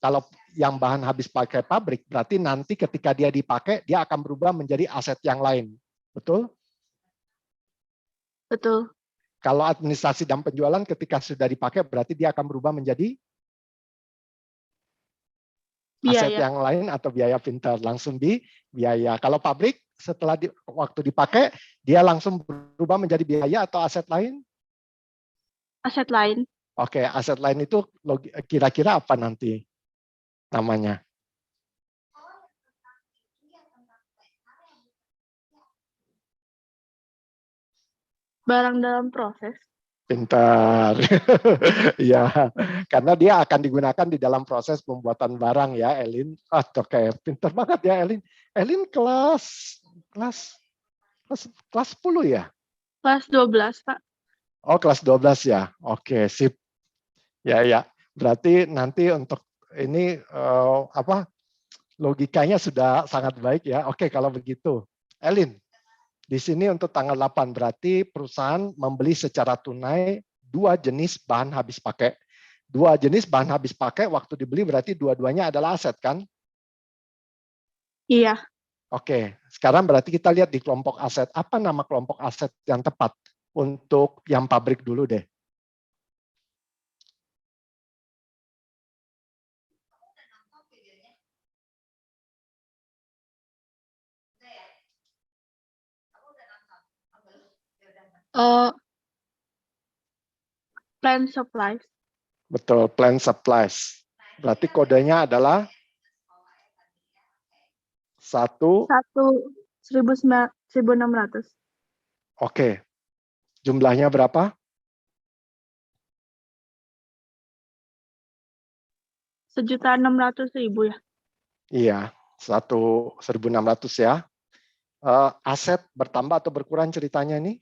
kalau yang bahan habis pakai pabrik, berarti nanti ketika dia dipakai, dia akan berubah menjadi aset yang lain. Betul? Betul. Kalau administrasi dan penjualan ketika sudah dipakai, berarti dia akan berubah menjadi aset Biaya. yang lain atau biaya pintar. Langsung di biaya. Kalau pabrik, setelah waktu dipakai, dia langsung berubah menjadi biaya atau aset lain? Aset lain. Oke, aset lain itu kira-kira apa nanti namanya? Barang dalam proses. Pintar. Ya, karena dia akan digunakan di dalam proses pembuatan barang ya, Elin. Oke, pintar banget ya, Elin. Elin kelas 10 ya? Kelas 12, Pak. Oh, kelas 12 ya. Oke, sip. Ya, ya. Berarti nanti untuk ini logikanya sudah sangat baik ya. Oke, kalau begitu. Elin, di sini untuk tanggal 8 berarti perusahaan membeli secara tunai 2 jenis bahan habis pakai. 2 jenis bahan habis pakai waktu dibeli berarti dua-duanya adalah aset kan? Iya. Oke, sekarang berarti kita lihat di kelompok aset. Apa nama kelompok aset yang tepat untuk yang pabrik dulu deh? Plant supplies. Betul, plant supplies. Berarti kodenya adalah 1. 1.600. Oke. Jumlahnya berapa? 1.600.000 ya. Iya, 1.600 ya. Aset bertambah atau berkurang ceritanya ini?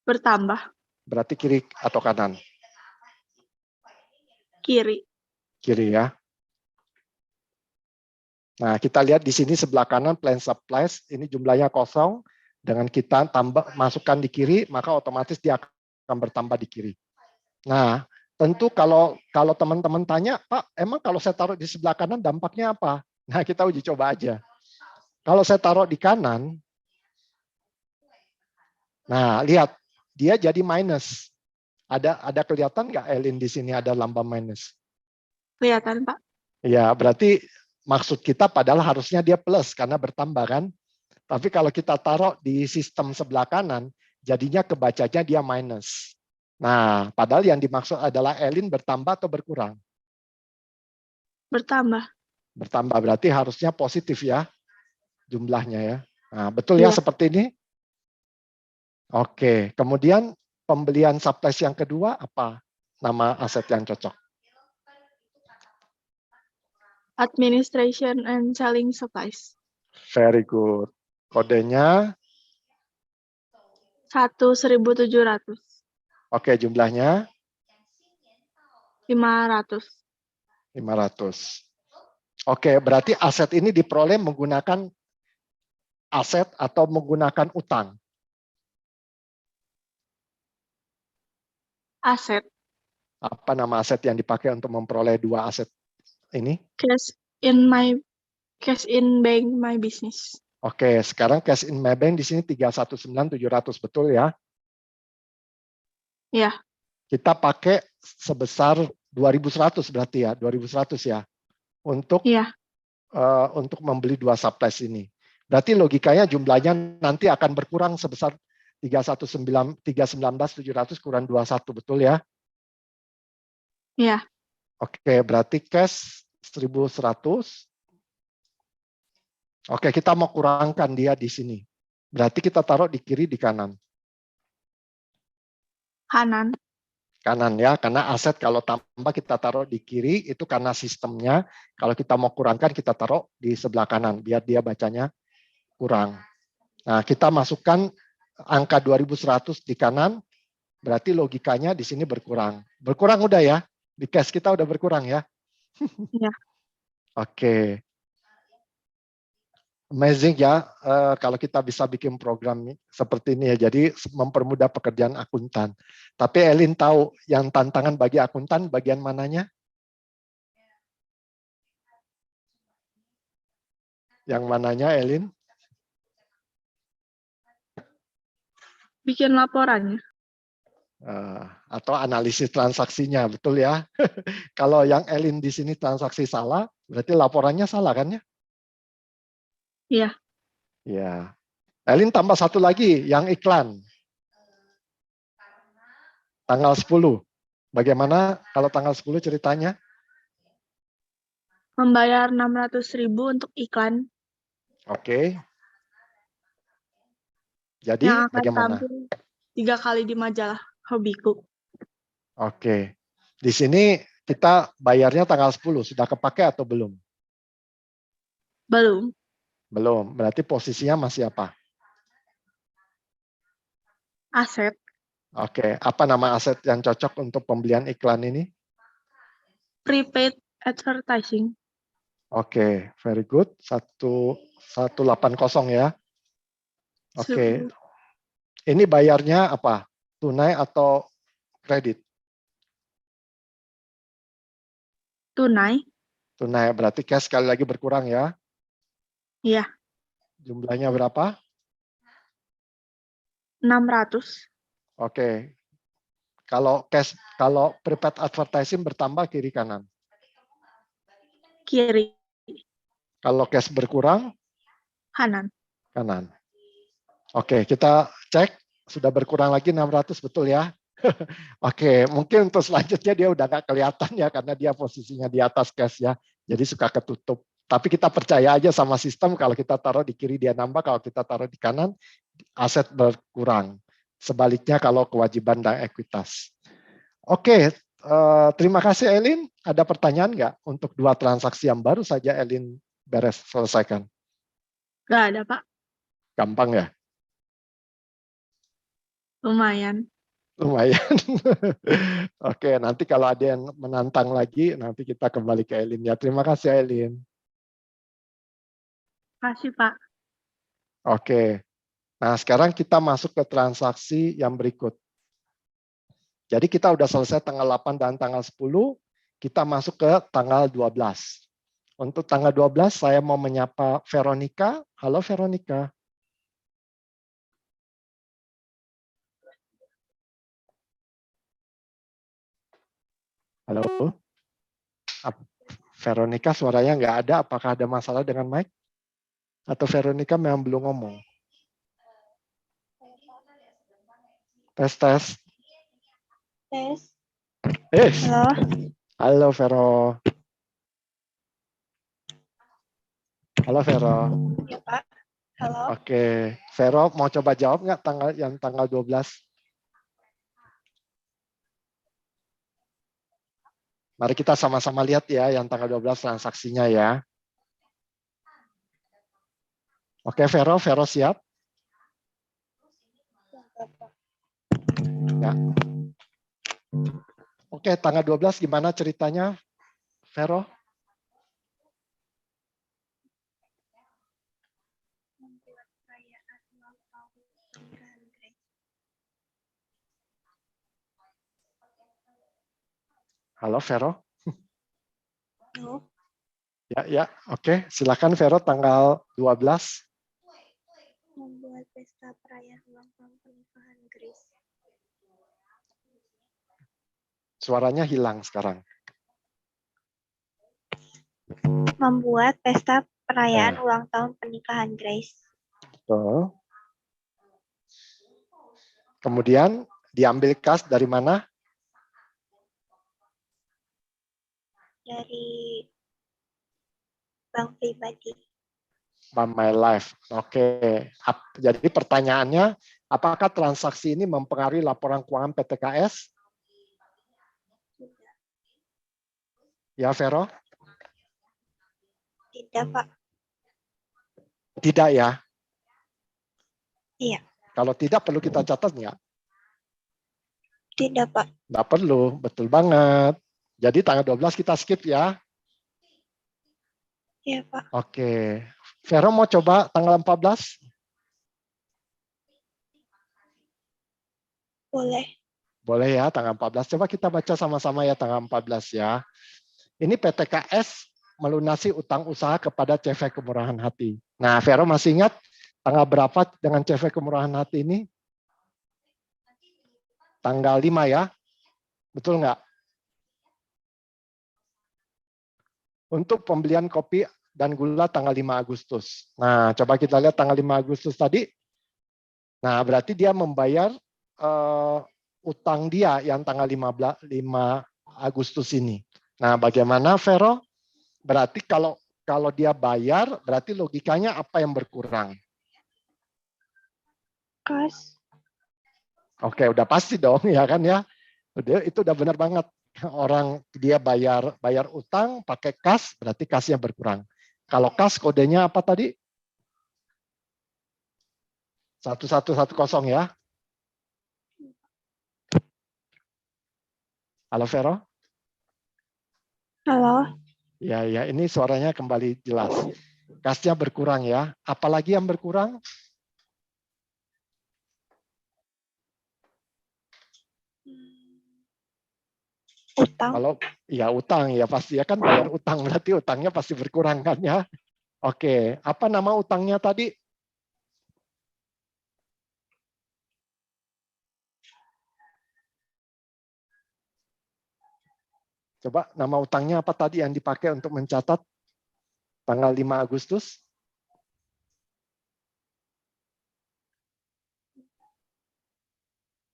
Bertambah. Berarti kiri atau kanan? Kiri. Kiri ya. Nah, kita lihat di sini sebelah kanan plant supplies, ini jumlahnya kosong. Dengan kita masukkan di kiri, maka otomatis dia akan bertambah di kiri. Nah, tentu kalau teman-teman tanya, Pak, emang kalau saya taruh di sebelah kanan dampaknya apa? Nah, kita uji coba aja. Kalau saya taruh di kanan, nah lihat, dia jadi minus. Ada kelihatan nggak Elin di sini ada lambang minus? Kelihatan, Pak. Ya, berarti maksud kita padahal harusnya dia plus karena bertambah kan. Tapi kalau kita taruh di sistem sebelah kanan, jadinya kebacanya dia minus. Nah, padahal yang dimaksud adalah Elin bertambah atau berkurang? Bertambah. Bertambah, berarti harusnya positif ya jumlahnya ya. Nah, betul ya Iya. seperti ini? Oke, kemudian pembelian supplies yang kedua apa nama aset yang cocok? Administration and selling supplies. Very good. Kodenya, 1.700. oke jumlahnya 500. 500. Oke, berarti aset ini diperoleh menggunakan aset atau menggunakan utang? Aset. Apa nama aset yang dipakai untuk memperoleh 2 aset ini? Cash in bank my business. Oke, sekarang cash in my bank di sini 319.700, betul ya? Ya. Kita pakai sebesar 2.100 berarti ya, 2.100 ya. Untuk Iya. untuk membeli 2 supplies ini. Berarti logikanya jumlahnya nanti akan berkurang sebesar 319.700 kurang 21, betul ya? Iya. Oke, berarti cash 1.100. Oke, kita mau kurangkan dia di sini. Berarti kita taruh di kiri, di kanan. Kanan. Kanan ya, karena aset kalau tambah kita taruh di kiri, itu karena sistemnya. Kalau kita mau kurangkan, kita taruh di sebelah kanan, biar dia bacanya kurang. Nah, kita masukkan angka 2.100 di kanan, berarti logikanya di sini berkurang. Berkurang udah ya? Di cash kita udah berkurang ya? Iya. Oke. Amazing ya, kalau kita bisa bikin program seperti ini ya, jadi mempermudah pekerjaan akuntan. Tapi Elin tahu yang tantangan bagi akuntan bagian mananya? Yang mananya, Elin? Bikin laporannya. Atau analisis transaksinya, betul ya? Kalau yang Elin di sini transaksi salah, berarti laporannya salah kan ya? Iya. Ya. Elin tambah satu lagi, yang iklan. Tanggal 10. Bagaimana kalau tanggal 10 ceritanya? Membayar 600.000 untuk iklan Oke. Jadi yang akan bagaimana? tampil 3 kali di majalah hobiku. Oke. Di sini kita bayarnya tanggal 10. Sudah kepake atau belum? Belum. Belum. Berarti posisinya masih apa? Aset. Oke. Apa nama aset yang cocok untuk pembelian iklan ini? Prepaid advertising. Oke, very good. 180 ya. Oke. Ini bayarnya apa? Tunai atau kredit? Tunai. Tunai. Berarti cash sekali lagi berkurang ya. Iya. Jumlahnya berapa? 600. Oke. Kalau cash, kalau prepaid advertising bertambah kiri kanan. Kiri. Kalau cash berkurang, Kanan. kanan. Oke, kita cek sudah berkurang lagi 600, betul ya? Oke, mungkin untuk selanjutnya dia udah nggak kelihatan ya karena dia posisinya di atas cash ya. Jadi suka ketutup. Tapi kita percaya aja sama sistem, kalau kita taruh di kiri dia nambah, kalau kita taruh di kanan aset berkurang. Sebaliknya kalau kewajiban dan ekuitas. Oke, terima kasih Elin. Ada pertanyaan nggak untuk 2 transaksi yang baru saja Elin beres selesaikan? Nggak ada, Pak. Gampang ya? Lumayan. Lumayan. Oke, nanti kalau ada yang menantang lagi, nanti kita kembali ke Elin ya. Terima kasih Elin. Kasih, Pak. Oke, nah sekarang kita masuk ke transaksi yang berikut. Jadi kita udah selesai tanggal 8 dan tanggal 10, kita masuk ke tanggal 12. Untuk tanggal 12 saya mau menyapa Veronica. Halo Veronica. Halo. Veronica suaranya nggak ada, apakah ada masalah dengan mic? Atau Veronica memang belum ngomong? Tes, tes. Tes. Halo. Halo Vero. Halo Vero. Ya, Pak. Halo. Oke, Vero mau coba jawab nggak tanggal 12? Mari kita sama-sama lihat ya yang tanggal 12 transaksinya ya. Oke, Vero siap? Ya. Oke, tanggal 12 gimana ceritanya, Vero? Halo, Vero? Halo. Ya, oke. Silakan Vero tanggal 12. Membuat pesta perayaan ulang tahun pernikahan Grace. Suaranya hilang sekarang. Membuat pesta perayaan ulang tahun pernikahan Grace. Betul. Kemudian diambil kas dari mana? Dari bank pribadi. Bank My Life. Oke. Jadi pertanyaannya, apakah transaksi ini mempengaruhi laporan keuangan PTKS? Ya, Vero? Tidak, Pak. Tidak ya? Iya. Kalau tidak perlu kita catat nggak? Tidak, Pak. Nggak perlu, betul banget. Jadi tanggal 12 kita skip ya. Iya, Pak. Oke. Vero mau coba tanggal 14? Boleh. Boleh ya, tanggal 14. Coba kita baca sama-sama ya tanggal 14 ya. Ini PTKS melunasi utang usaha kepada CV Kemurahan Hati. Nah, Vero masih ingat tanggal berapa dengan CV Kemurahan Hati ini? Tanggal 5 ya. Betul nggak? Untuk pembelian kopi dan gula tanggal 5 Agustus. Nah, coba kita lihat tanggal 5 Agustus tadi. Nah, berarti dia membayar utang dia yang tanggal 5 Agustus ini. Nah, bagaimana Vero? Berarti kalau dia bayar, berarti logikanya apa yang berkurang? Kas. Oke, udah pasti dong, ya kan ya? Itu udah benar banget. Orang dia bayar utang pakai kas, berarti kasnya berkurang. Kalau kas kodenya apa tadi? 1110 ya. Halo Vero? Halo. Ya, ini suaranya kembali jelas. Kasnya berkurang ya. Apalagi yang berkurang? Utang. Kalau ya utang ya pasti ya kan bayar utang, berarti utangnya pasti berkurang kan ya. Oke, apa nama utangnya tadi? Coba nama utangnya apa tadi yang dipakai untuk mencatat tanggal 5 Agustus?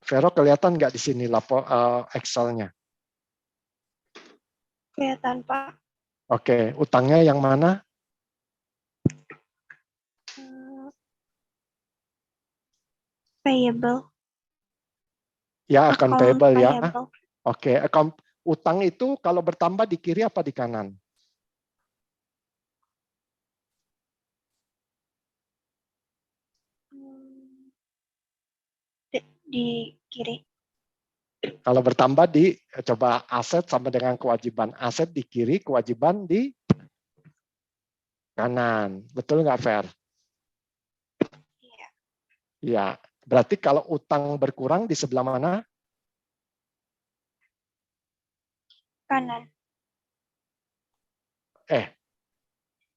Vero kelihatan nggak di sini Excel-nya? Kelihatan, Pak. Oke, utangnya yang mana? Payable. Ya, account payable ya. Payable. Oke, account utang itu kalau bertambah di kiri apa di kanan? Di kiri. Kalau bertambah coba aset sama dengan kewajiban. Aset di kiri, kewajiban di kanan. Betul nggak, Fer? Iya. Ya, berarti kalau utang berkurang di sebelah mana? Kanan.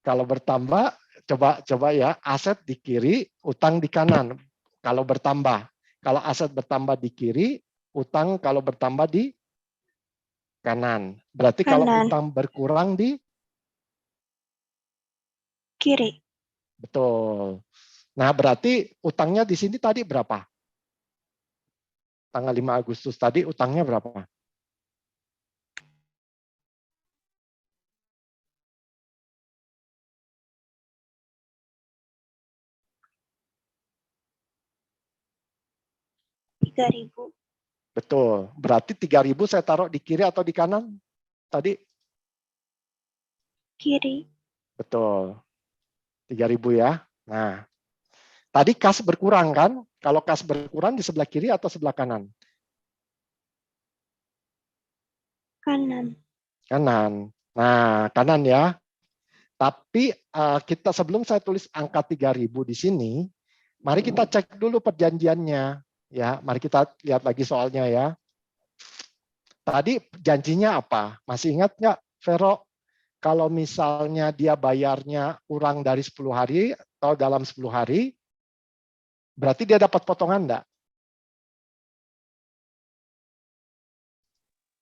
Kalau bertambah, coba ya, aset di kiri, utang di kanan. Kalau bertambah. Kalau aset bertambah di kiri, utang kalau bertambah di kanan. Berarti kalau Kanan. utang berkurang di Kiri. betul. Nah, berarti utangnya di sini tadi berapa? Tanggal 5 Agustus tadi utangnya berapa? Rp3.000. Betul. Berarti 3.000 saya taruh di kiri atau di kanan? Tadi? Kiri. Betul. 3.000 ya. Nah, tadi kas berkurang kan? Kalau kas berkurang di sebelah kiri atau sebelah kanan? Kanan. Kanan. Nah, kanan ya. Tapi kita sebelum saya tulis angka 3.000 di sini, mari kita cek dulu perjanjiannya. Ya, mari kita lihat lagi soalnya ya. Tadi janjinya apa? Masih ingat nggak, Vero? Kalau misalnya dia bayarnya kurang dari 10 hari atau dalam 10 hari, berarti dia dapat potongan enggak?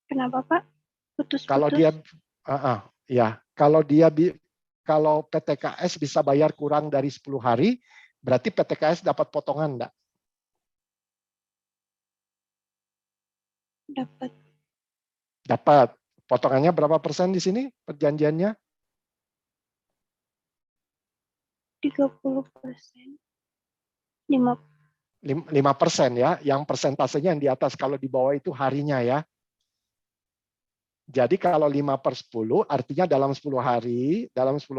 Kenapa, Pak? Putus-putus. Kalau dia kalau PTKS bisa bayar kurang dari 10 hari, berarti PTKS dapat potongan enggak? Dapat. Dapat. Potongannya berapa persen di sini perjanjiannya? 30%. 5% ya, yang persentasenya yang di atas, kalau di bawah itu harinya ya. Jadi kalau 5/10 artinya dalam 10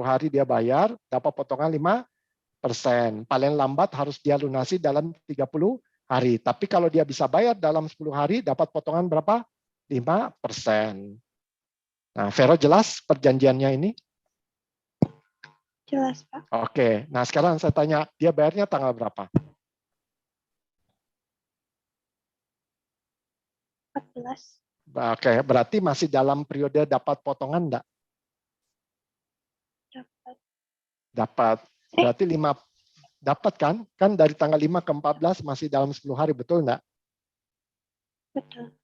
hari dia bayar, dapat potongan 5%. Paling lambat harus dia lunasi dalam 30 hari. Tapi kalau dia bisa bayar dalam 10 hari, dapat potongan berapa? 5%. Nah, Vero jelas perjanjiannya ini? Jelas, Pak. Oke, nah sekarang saya tanya, dia bayarnya tanggal berapa? 14. Oke, berarti masih dalam periode dapat potongan enggak? Dapat. Dapat. Berarti 5 dapat kan? Kan dari tanggal 5 ke 14 masih dalam 10 hari, betul enggak? Betul.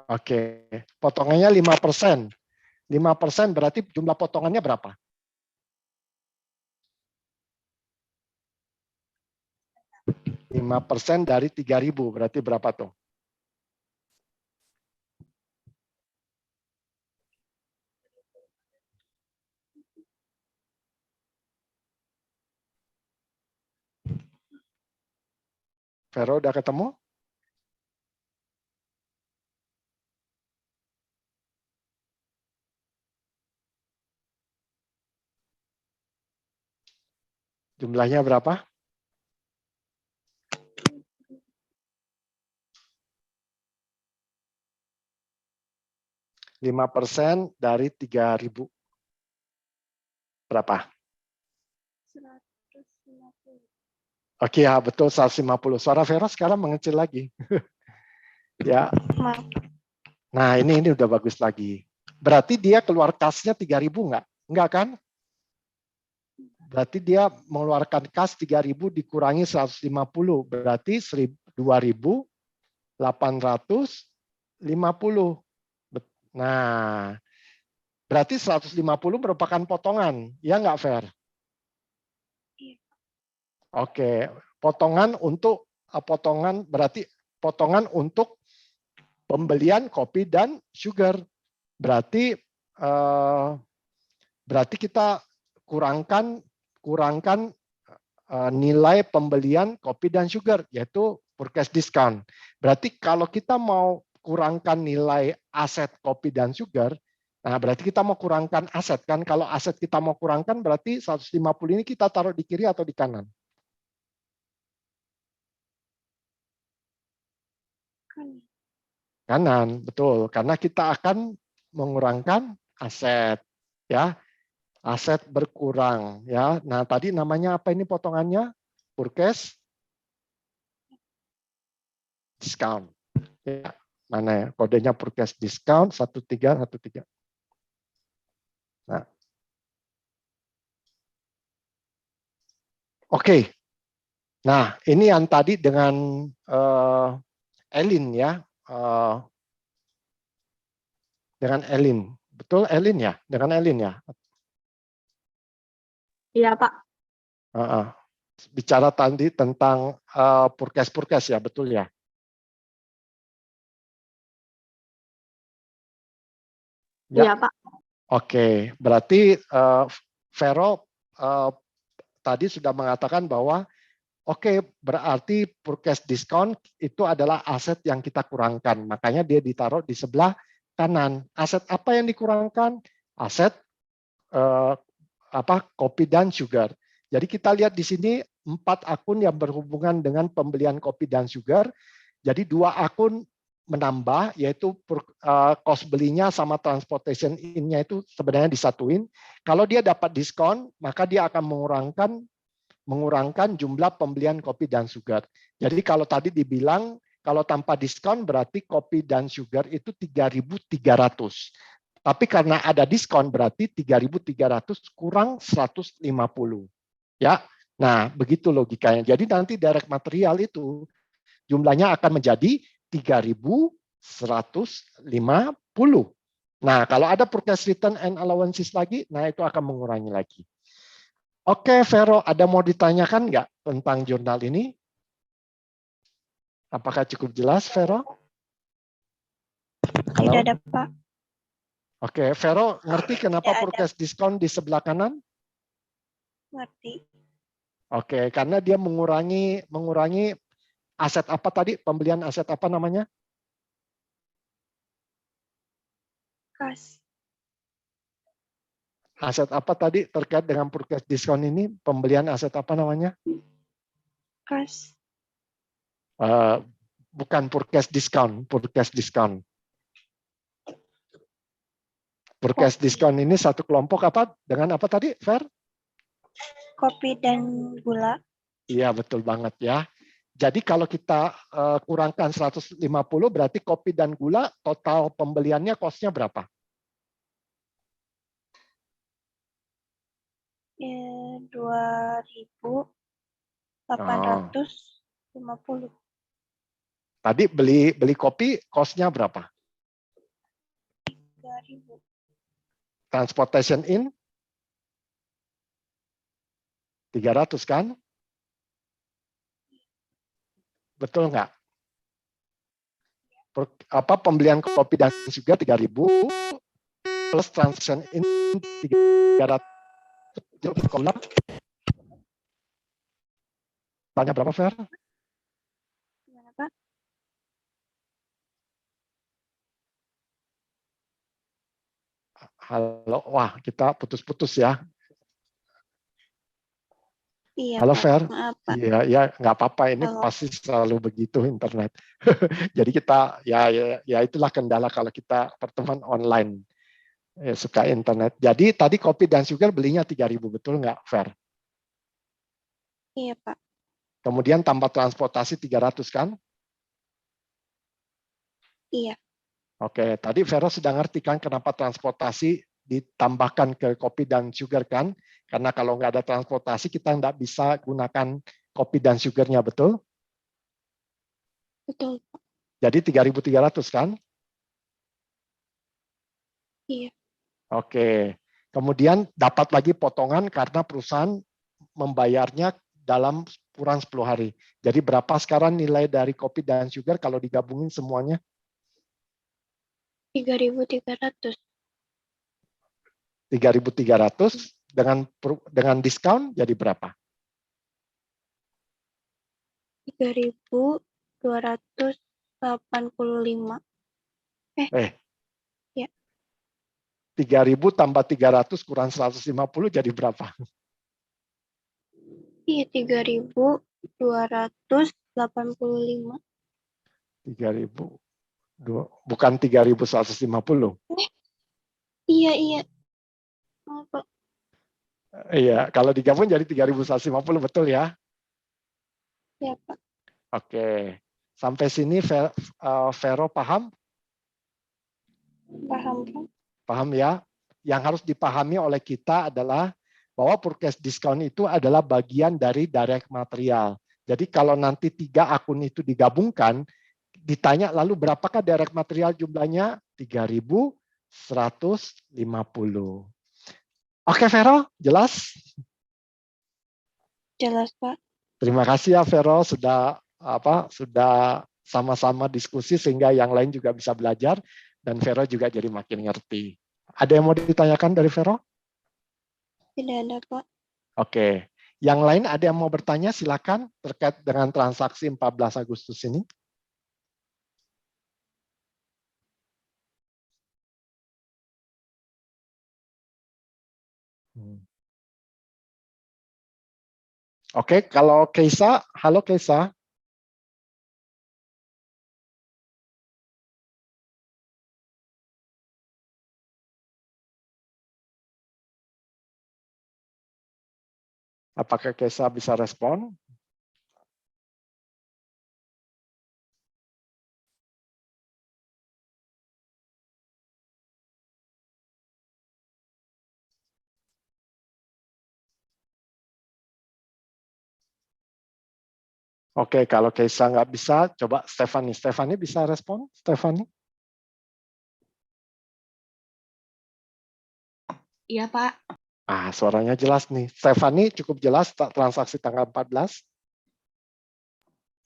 Oke, potongannya 5%. 5% berarti jumlah potongannya berapa? 5% dari 3.000 berarti berapa tuh? Vero udah ketemu? Jumlahnya berapa? 5% dari 3.000. Berapa? 150. Oke, ya betul 150. Suara Vero sekarang mengecil lagi. Ya. Maaf. Nah, ini udah bagus lagi. Berarti dia keluar kasnya 3.000 enggak? Enggak kan? Berarti dia mengeluarkan kas 3.000 dikurangi 150. Berarti 2.850. Nah, berarti 150 merupakan potongan. Ya enggak, Fer? Iya. Oke, potongan berarti potongan untuk pembelian kopi dan sugar. Berarti kita kurangkan nilai pembelian kopi dan sugar, yaitu purchase discount. Berarti kalau kita mau kurangkan nilai aset kopi dan sugar, nah berarti kita mau kurangkan aset kan? Kalau aset kita mau kurangkan berarti 150 ini kita taruh di kiri atau di kanan? Kanan, betul. Karena kita akan mengurangkan aset, ya. Aset berkurang, ya. Nah, tadi namanya apa ini potongannya? Purchase discount. Ya, mana ya? Kodenya purchase discount 1313. Nah. Oke. Nah, ini yang tadi dengan Elin ya. Dengan Elin. Betul Elin ya? Dengan Elin ya? Iya, Pak. Bicara tadi tentang purchase ya, betul ya? Ya. Iya, Pak. Oke, berarti Vero tadi sudah mengatakan bahwa berarti purchase discount itu adalah aset yang kita kurangkan. Makanya dia ditaruh di sebelah kanan. Aset apa yang dikurangkan? Aset kopi dan sugar. Jadi kita lihat di sini 4 akun yang berhubungan dengan pembelian kopi dan sugar. Jadi 2 akun menambah, yaitu cost belinya sama transportation in-nya itu sebenarnya disatuin. Kalau dia dapat diskon, maka dia akan mengurangkan jumlah pembelian kopi dan sugar. Jadi kalau tadi dibilang, kalau tanpa diskon berarti kopi dan sugar itu 3.300. Tapi karena ada diskon berarti 3.300 kurang 150. Ya, nah begitu logikanya. Jadi nanti direct material itu jumlahnya akan menjadi 3.150. Nah, kalau ada purchase return and allowances lagi, nah itu akan mengurangi lagi. Oke, Vero, ada mau ditanyakan nggak tentang jurnal ini? Apakah cukup jelas, Vero? Tidak ada, Pak. Oke, Vero, ngerti kenapa purchase diskon di sebelah kanan? Ngerti. Oke, karena dia mengurangi aset apa tadi? Pembelian aset apa namanya? Kas. Aset apa tadi terkait dengan purchase diskon ini? Pembelian aset apa namanya? Kas. Bukan purchase diskon, purchase diskon. Purchase diskon ini satu kelompok apa? Dengan apa tadi, Fer? kopi dan gula. Iya, betul banget ya. Jadi kalau kita kurangkan 150 berarti kopi dan gula total pembeliannya cost-nya berapa? 2.850. Tadi beli kopi cost-nya berapa? 3.000. Transportation in 300 kan? Betul nggak? Pembelian kopi dan juga 3.000 plus transaction in 300. Tanya berapa, Fer? Gimana, Pak? Halo, wah kita putus-putus ya. Iya, Halo, Pak. Fer. Maaf, Pak. Iya, ya nggak apa-apa. Ini Halo. pasti selalu begitu internet. Jadi kita ya itulah kendala kalau kita pertemuan online. Suka internet. Jadi tadi kopi dan sugar belinya 3.000, betul nggak, Fer? Iya, Pak. Kemudian tambah transportasi 300 kan? Iya. Oke, tadi Vero sudah ngerti kan kenapa transportasi ditambahkan ke kopi dan sugar kan? Karena kalau nggak ada transportasi kita nggak bisa gunakan kopi dan sugarnya, betul? Betul, Pak. Jadi 3.300 kan? Iya. Oke. Kemudian dapat lagi potongan karena perusahaan membayarnya dalam kurang 10 hari. Jadi berapa sekarang nilai dari kopi dan sugar kalau digabungin semuanya? 3.300. 3.300 dengan diskon jadi berapa? 3.285. Ya. 3.000 tambah 300 kurang 150 jadi berapa? Iya, 3.285. 3.000 bukan 3.150. Iya, iya. Maaf, Pak. Iya, kalau digabung jadi 3.150, betul ya? Ya, Pak. Oke. Sampai sini Vero paham? Paham, Pak? Paham ya? Yang harus dipahami oleh kita adalah bahwa purchase discount itu adalah bagian dari direct material. Jadi kalau nanti 3 akun itu digabungkan, ditanya lalu berapakah direct material jumlahnya? 3.150. Oke, Vero, jelas? Jelas, Pak. Terima kasih ya, Vero, sudah sama-sama diskusi sehingga yang lain juga bisa belajar dan Vero juga jadi makin ngerti. Ada yang mau ditanyakan dari Vero? Tidak ada, Pak. Oke. Yang lain ada yang mau bertanya, silakan terkait dengan transaksi 14 Agustus ini. Oke, kalau Keisa, halo Keisa. Apakah Keisa bisa respon? Oke, kalau Keisa nggak bisa, coba Stefani. Stefani bisa respon? Stefani? Iya, Pak. Suaranya jelas nih. Stefani cukup jelas transaksi tanggal 14?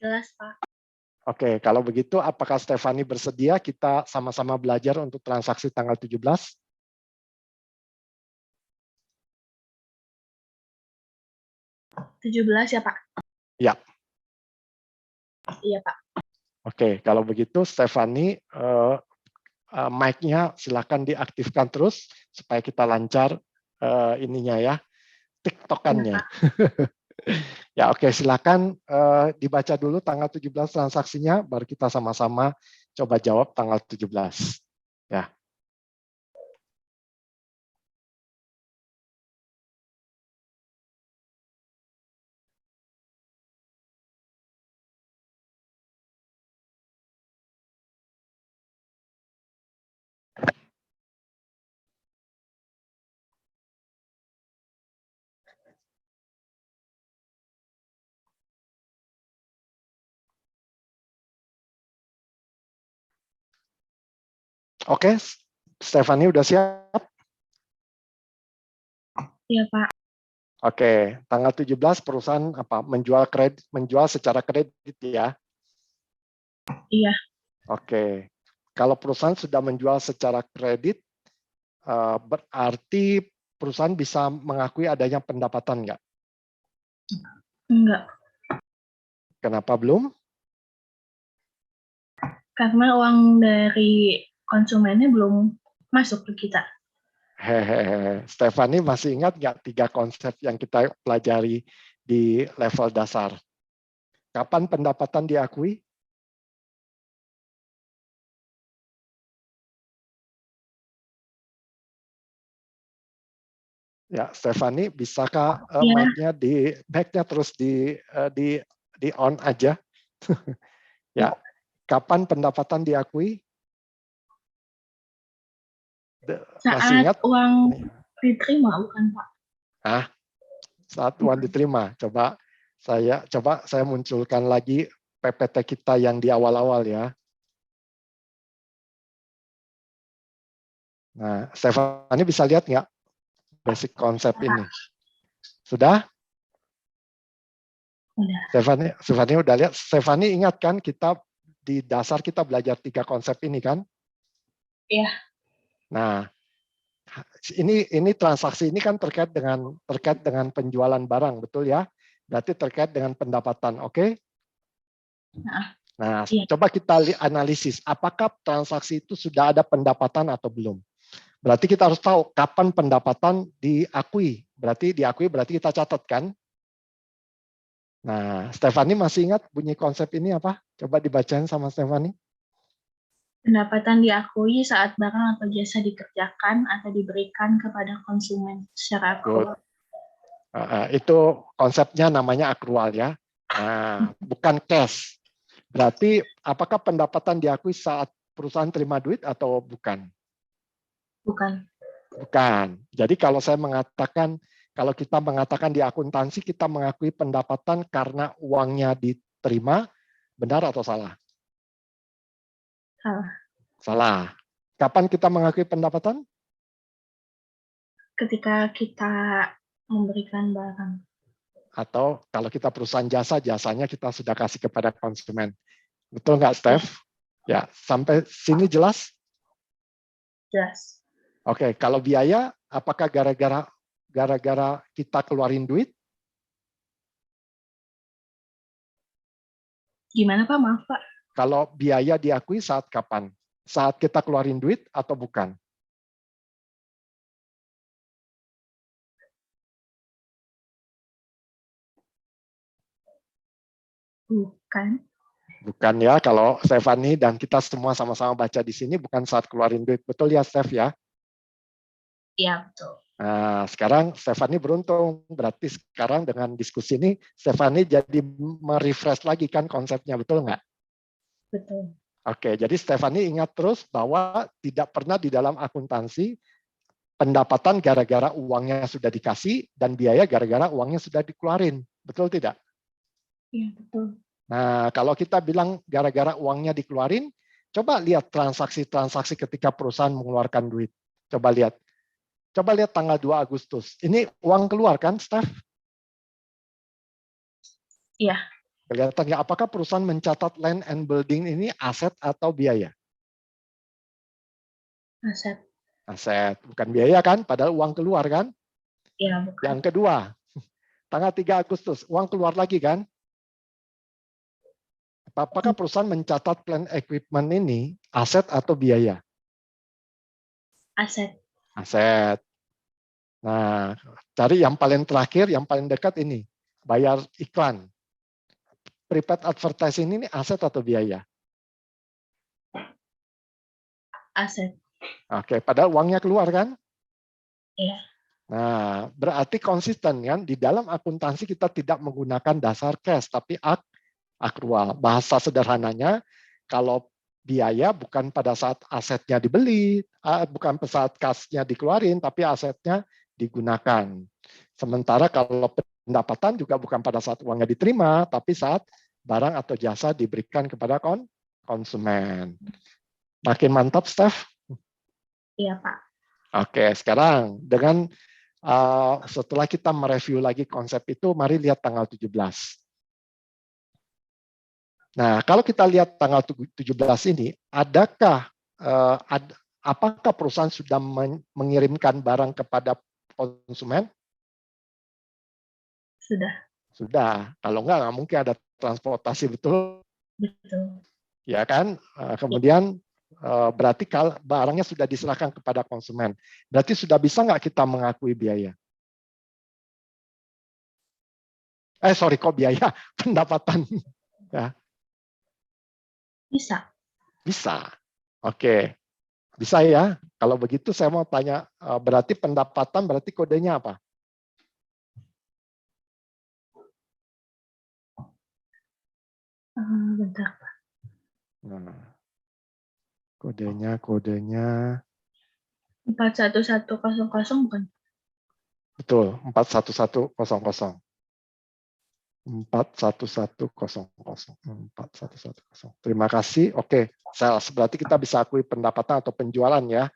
Jelas, Pak. Oke, kalau begitu apakah Stefani bersedia kita sama-sama belajar untuk transaksi tanggal 17? Belas ya, Pak? Ya. Iya, Pak. Oke, kalau begitu Stefani, mic-nya silakan diaktifkan terus supaya kita lancar ininya ya, tiktokannya. Ya, oke, silakan dibaca dulu tanggal 17 transaksinya, baru kita sama-sama coba jawab tanggal 17. Ya. Oke, Stephanie udah siap? Iya, Pak. Oke, tanggal 17 perusahaan apa? Menjual secara kredit ya. Iya. Oke. Kalau perusahaan sudah menjual secara kredit, berarti perusahaan bisa mengakui adanya pendapatan nggak? Enggak. Kenapa belum? Karena uang dari konsumennya belum masuk ke kita. Hehehe. Stephanie masih ingat nggak 3 konsep yang kita pelajari di level dasar? Kapan pendapatan diakui? Ya, Stephanie, bisakah Iya. mic-nya terus di on aja? Ya, kapan pendapatan diakui? Masih Saat ingat? uang diterima, bukan, Pak? Saat uang diterima. Coba saya munculkan lagi PPT kita yang di awal-awal ya. Nah, Stephanie bisa lihat nggak basic konsep ini? Sudah? Udah. Stephanie udah lihat? Stephanie ingat kan kita di dasar kita belajar 3 konsep ini kan? Iya. Nah, ini transaksi ini kan terkait dengan penjualan barang, betul ya? Berarti terkait dengan pendapatan, oke? Nah, Iya. coba kita analisis, apakah transaksi itu sudah ada pendapatan atau belum? Berarti kita harus tahu kapan pendapatan diakui. Berarti kita catat kan? Nah, Stephanie masih ingat bunyi konsep ini apa? Coba dibacain sama Stephanie. Pendapatan diakui saat barang atau jasa dikerjakan atau diberikan kepada konsumen secara akrual. Itu konsepnya namanya akrual ya. Nah, bukan cash. Berarti apakah pendapatan diakui saat perusahaan terima duit atau bukan? Bukan. Bukan. Jadi kalau kita mengatakan di akuntansi kita mengakui pendapatan karena uangnya diterima, benar atau salah? Salah. Salah. Kapan kita mengakui pendapatan? Ketika kita memberikan barang. Atau kalau kita perusahaan jasa, jasanya kita sudah kasih kepada konsumen. Betul nggak, Steph? Ya, sampai sini jelas? Jelas. Oke, kalau biaya, apakah gara-gara kita keluarin duit? Gimana, Pak? Maaf, Pak. Kalau biaya diakui saat kapan? Saat kita keluarin duit atau bukan? Bukan. Bukan ya, kalau Stephanie dan kita semua sama-sama baca di sini bukan saat keluarin duit. Betul ya, Steph ya? Iya, betul. Nah, sekarang Stephanie beruntung. Berarti sekarang dengan diskusi ini, Stephanie jadi merefresh lagi kan konsepnya, betul nggak? Betul. Oke, jadi Stephanie ingat terus bahwa tidak pernah di dalam akuntansi pendapatan gara-gara uangnya sudah dikasih dan biaya gara-gara uangnya sudah dikeluarin. Betul tidak? Iya, betul. Nah, kalau kita bilang gara-gara uangnya dikeluarin, coba lihat transaksi-transaksi ketika perusahaan mengeluarkan duit. Coba lihat tanggal 2 Agustus. Ini uang keluar kan, Steph? Iya. Kelihatan nggak apakah perusahaan mencatat land and building ini aset atau biaya? Aset. Aset, bukan biaya kan? Padahal uang keluar kan? Iya, bukan. Yang kedua, tanggal 3 Agustus, uang keluar lagi kan? Apakah perusahaan mencatat plant equipment ini aset atau biaya? Aset. Aset. Nah, cari yang paling terakhir, yang paling dekat ini. Bayar iklan. Prepaid advertising ini aset atau biaya? Aset. Oke, padahal uangnya keluar kan? Iya. Nah, berarti konsisten kan? Di dalam akuntansi kita tidak menggunakan dasar cash, tapi akrual. Bahasa sederhananya, kalau biaya bukan pada saat asetnya dibeli, bukan pada saat kasnya dikeluarin, tapi asetnya digunakan. Sementara kalau pendapatan juga bukan pada saat uangnya diterima, tapi saat barang atau jasa diberikan kepada konsumen. Makin mantap, Steph? Iya, Pak. Oke, sekarang dengan setelah kita mereview lagi konsep itu, mari lihat tanggal 17. Nah, kalau kita lihat tanggal 17 ini, apakah perusahaan sudah mengirimkan barang kepada konsumen? Sudah. Sudah. Kalau nggak mungkin ada transportasi, betul? Betul. Ya kan? Kemudian berarti kalau barangnya sudah diserahkan kepada konsumen, berarti sudah bisa nggak kita mengakui biaya? Sorry, kok biaya? Pendapatan. Ya. Bisa. Bisa. Oke. Bisa ya. Kalau begitu saya mau tanya, berarti pendapatan berarti kodenya apa? Bentar, Pak. Nah, kodenya 41100 bukan? betul 41100. 41100. Terima kasih. Oke, sales. Berarti kita bisa akui pendapatan atau penjualan ya.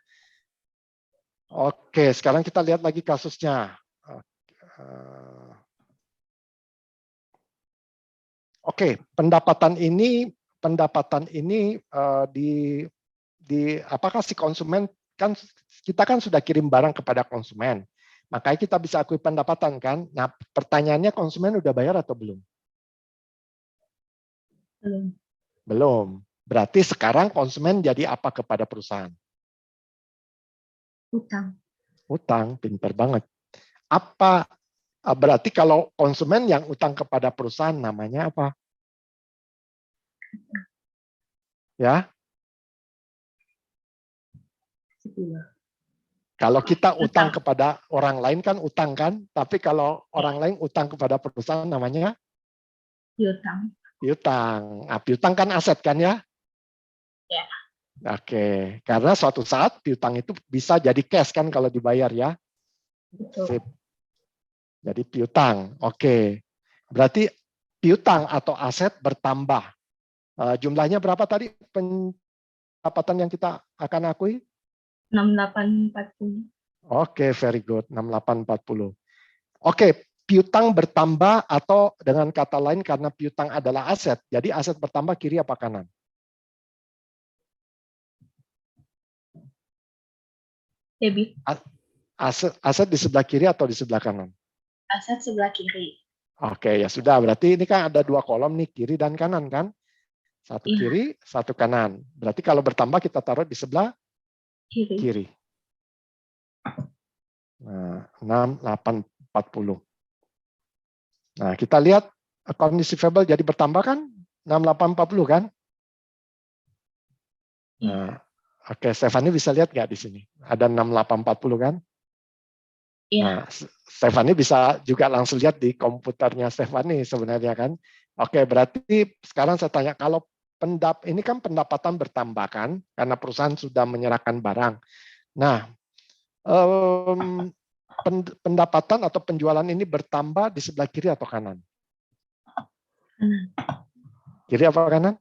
Oke, sekarang kita lihat lagi kasusnya. Oke, pendapatan ini apakah si konsumen kan kita kan sudah kirim barang kepada konsumen. Makanya kita bisa akui pendapatan kan. Nah, pertanyaannya konsumen udah bayar atau belum? Belum. Belum. Berarti sekarang konsumen jadi apa kepada perusahaan? Utang. Utang, pinter banget. Berarti kalau konsumen yang utang kepada perusahaan namanya apa? Ya. Kalau kita utang kepada orang lain kan utang kan, tapi kalau orang lain utang kepada perusahaan namanya Piutang. piutang. Nah, piutang kan aset kan ya? Ya. Oke, karena suatu saat piutang itu bisa jadi cash kan kalau dibayar ya. Betul. Sip. Jadi piutang. Oke. Berarti piutang atau aset bertambah. Jumlahnya berapa tadi pendapatan yang kita akan akui? 6840. Oke, very good. 6840. Oke, piutang bertambah atau dengan kata lain karena piutang adalah aset. Jadi aset bertambah kiri apa kanan? Debit. Aset di sebelah kiri atau di sebelah kanan? Aset sebelah kiri. Oke, ya sudah. Berarti ini kan ada dua kolom nih, kiri dan kanan kan? Satu kiri, satu kanan. Berarti kalau bertambah kita taruh di sebelah kiri. Nah, 6840. Nah, kita lihat account receivable jadi bertambah kan? 6840 kan? Nah, oke, Stefani bisa lihat nggak di sini? Ada 6840 kan? Iya. Nah, Stefani bisa juga langsung lihat di komputernya Stefani sebenarnya kan? Oke, berarti sekarang saya tanya, kalau ini kan pendapatan bertambah kan? Karena perusahaan sudah menyerahkan barang. Nah, pendapatan atau penjualan ini bertambah di sebelah kiri atau kanan? Kanan. Kiri apa kanan?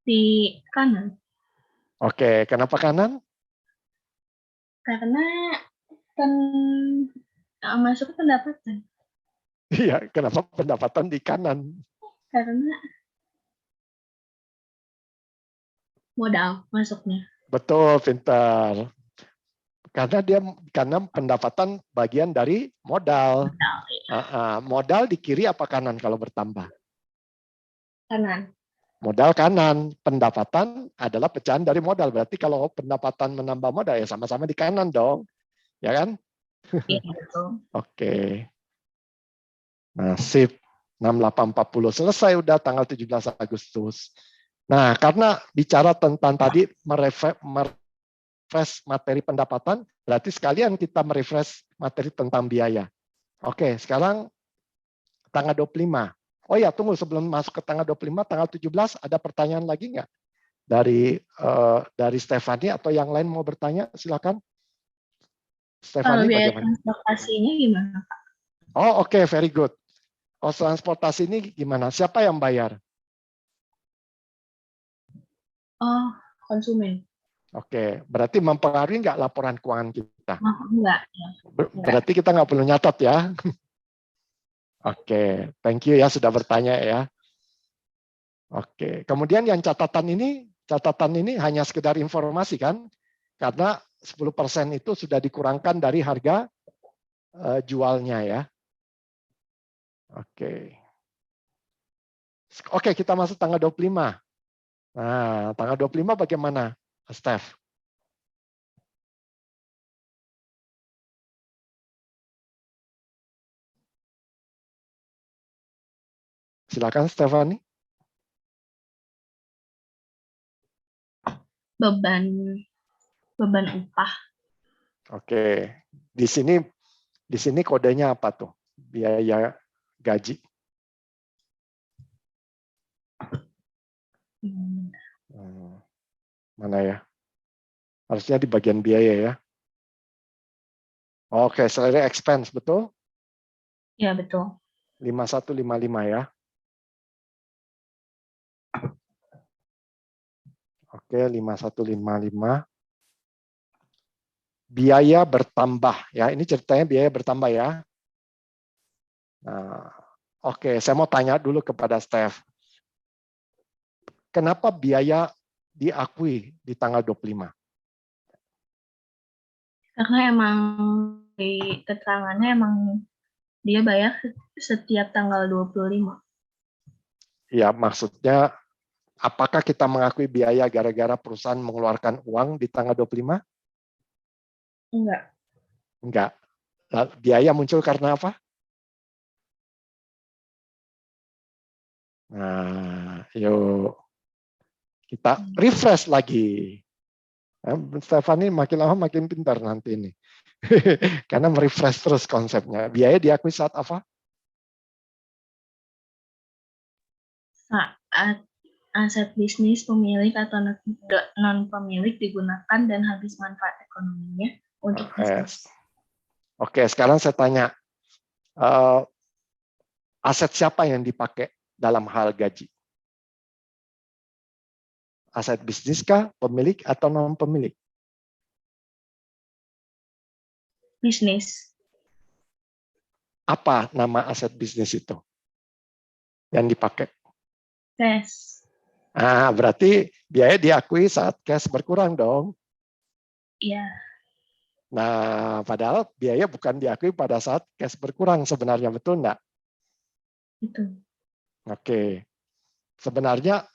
Di kanan. Oke, kenapa kanan? Karena masuk pendapatan. Iya, kenapa pendapatan di kanan? Karena modal masuknya. Betul, pintar. Karena pendapatan bagian dari modal. Modal di kiri apa kanan kalau bertambah? Kanan. Modal kanan, pendapatan adalah pecahan dari modal. Berarti kalau pendapatan menambah modal ya sama-sama di kanan dong. Ya kan? Iya, betul. Oke. Nah, sip. 6840 selesai udah tanggal 17 Agustus. Nah, karena bicara tentang tadi merefresh materi pendapatan, berarti sekalian kita merefresh materi tentang biaya. Oke, sekarang tanggal 25. Oh ya, tunggu sebelum masuk ke tanggal 25, tanggal 17 ada pertanyaan lagi nggak? Dari Stefani atau yang lain mau bertanya, silakan. Kalau Stefani biaya bagaimana? transportasinya gimana, Pak? Oh, oke, very good. Kos transportasi ini gimana? Siapa yang bayar? Oh, konsumen. Oke, berarti mempengaruhi nggak laporan keuangan kita? Enggak. Ya. Berarti kita nggak perlu nyatat ya. Oke, thank you ya sudah bertanya ya. Oke, kemudian yang catatan ini hanya sekedar informasi kan? Karena 10% itu sudah dikurangkan dari harga jualnya ya. Oke. Oke, kita masuk tanggal 25. Nah, tanggal 25 bagaimana, Steph? Silakan, Stephanie. Beban upah. Oke, di sini kodenya apa tuh? Biaya gaji. Mana ya? Harusnya di bagian biaya ya. Oke, salary expense, betul? Ya, betul. 5155 ya. Oke, 5155. Biaya bertambah ya. Ini ceritanya biaya bertambah ya. Nah, oke, saya mau tanya dulu kepada Steph. Kenapa biaya diakui di tanggal 25? Karena emang di keterangannya emang dia bayar setiap tanggal 25. Ya, maksudnya apakah kita mengakui biaya gara-gara perusahaan mengeluarkan uang di tanggal 25? Enggak. Enggak. Biaya muncul karena apa? Nah, yuk kita refresh lagi. Stephanie makin lama makin pintar nanti ini. Karena merefresh terus konsepnya. Biaya diakui saat apa? Saat aset bisnis pemilik atau non-pemilik digunakan dan habis manfaat ekonominya untuk bisnis. Oke, sekarang saya tanya. Aset siapa yang dipakai dalam hal gaji? Aset bisnis kah, pemilik atau non-pemilik? Bisnis. Apa nama aset bisnis itu yang dipakai? Cash. Berarti biaya diakui saat cash berkurang dong. Iya. Nah, padahal biaya bukan diakui pada saat cash berkurang sebenarnya, betul enggak? Itu. Oke. Sebenarnya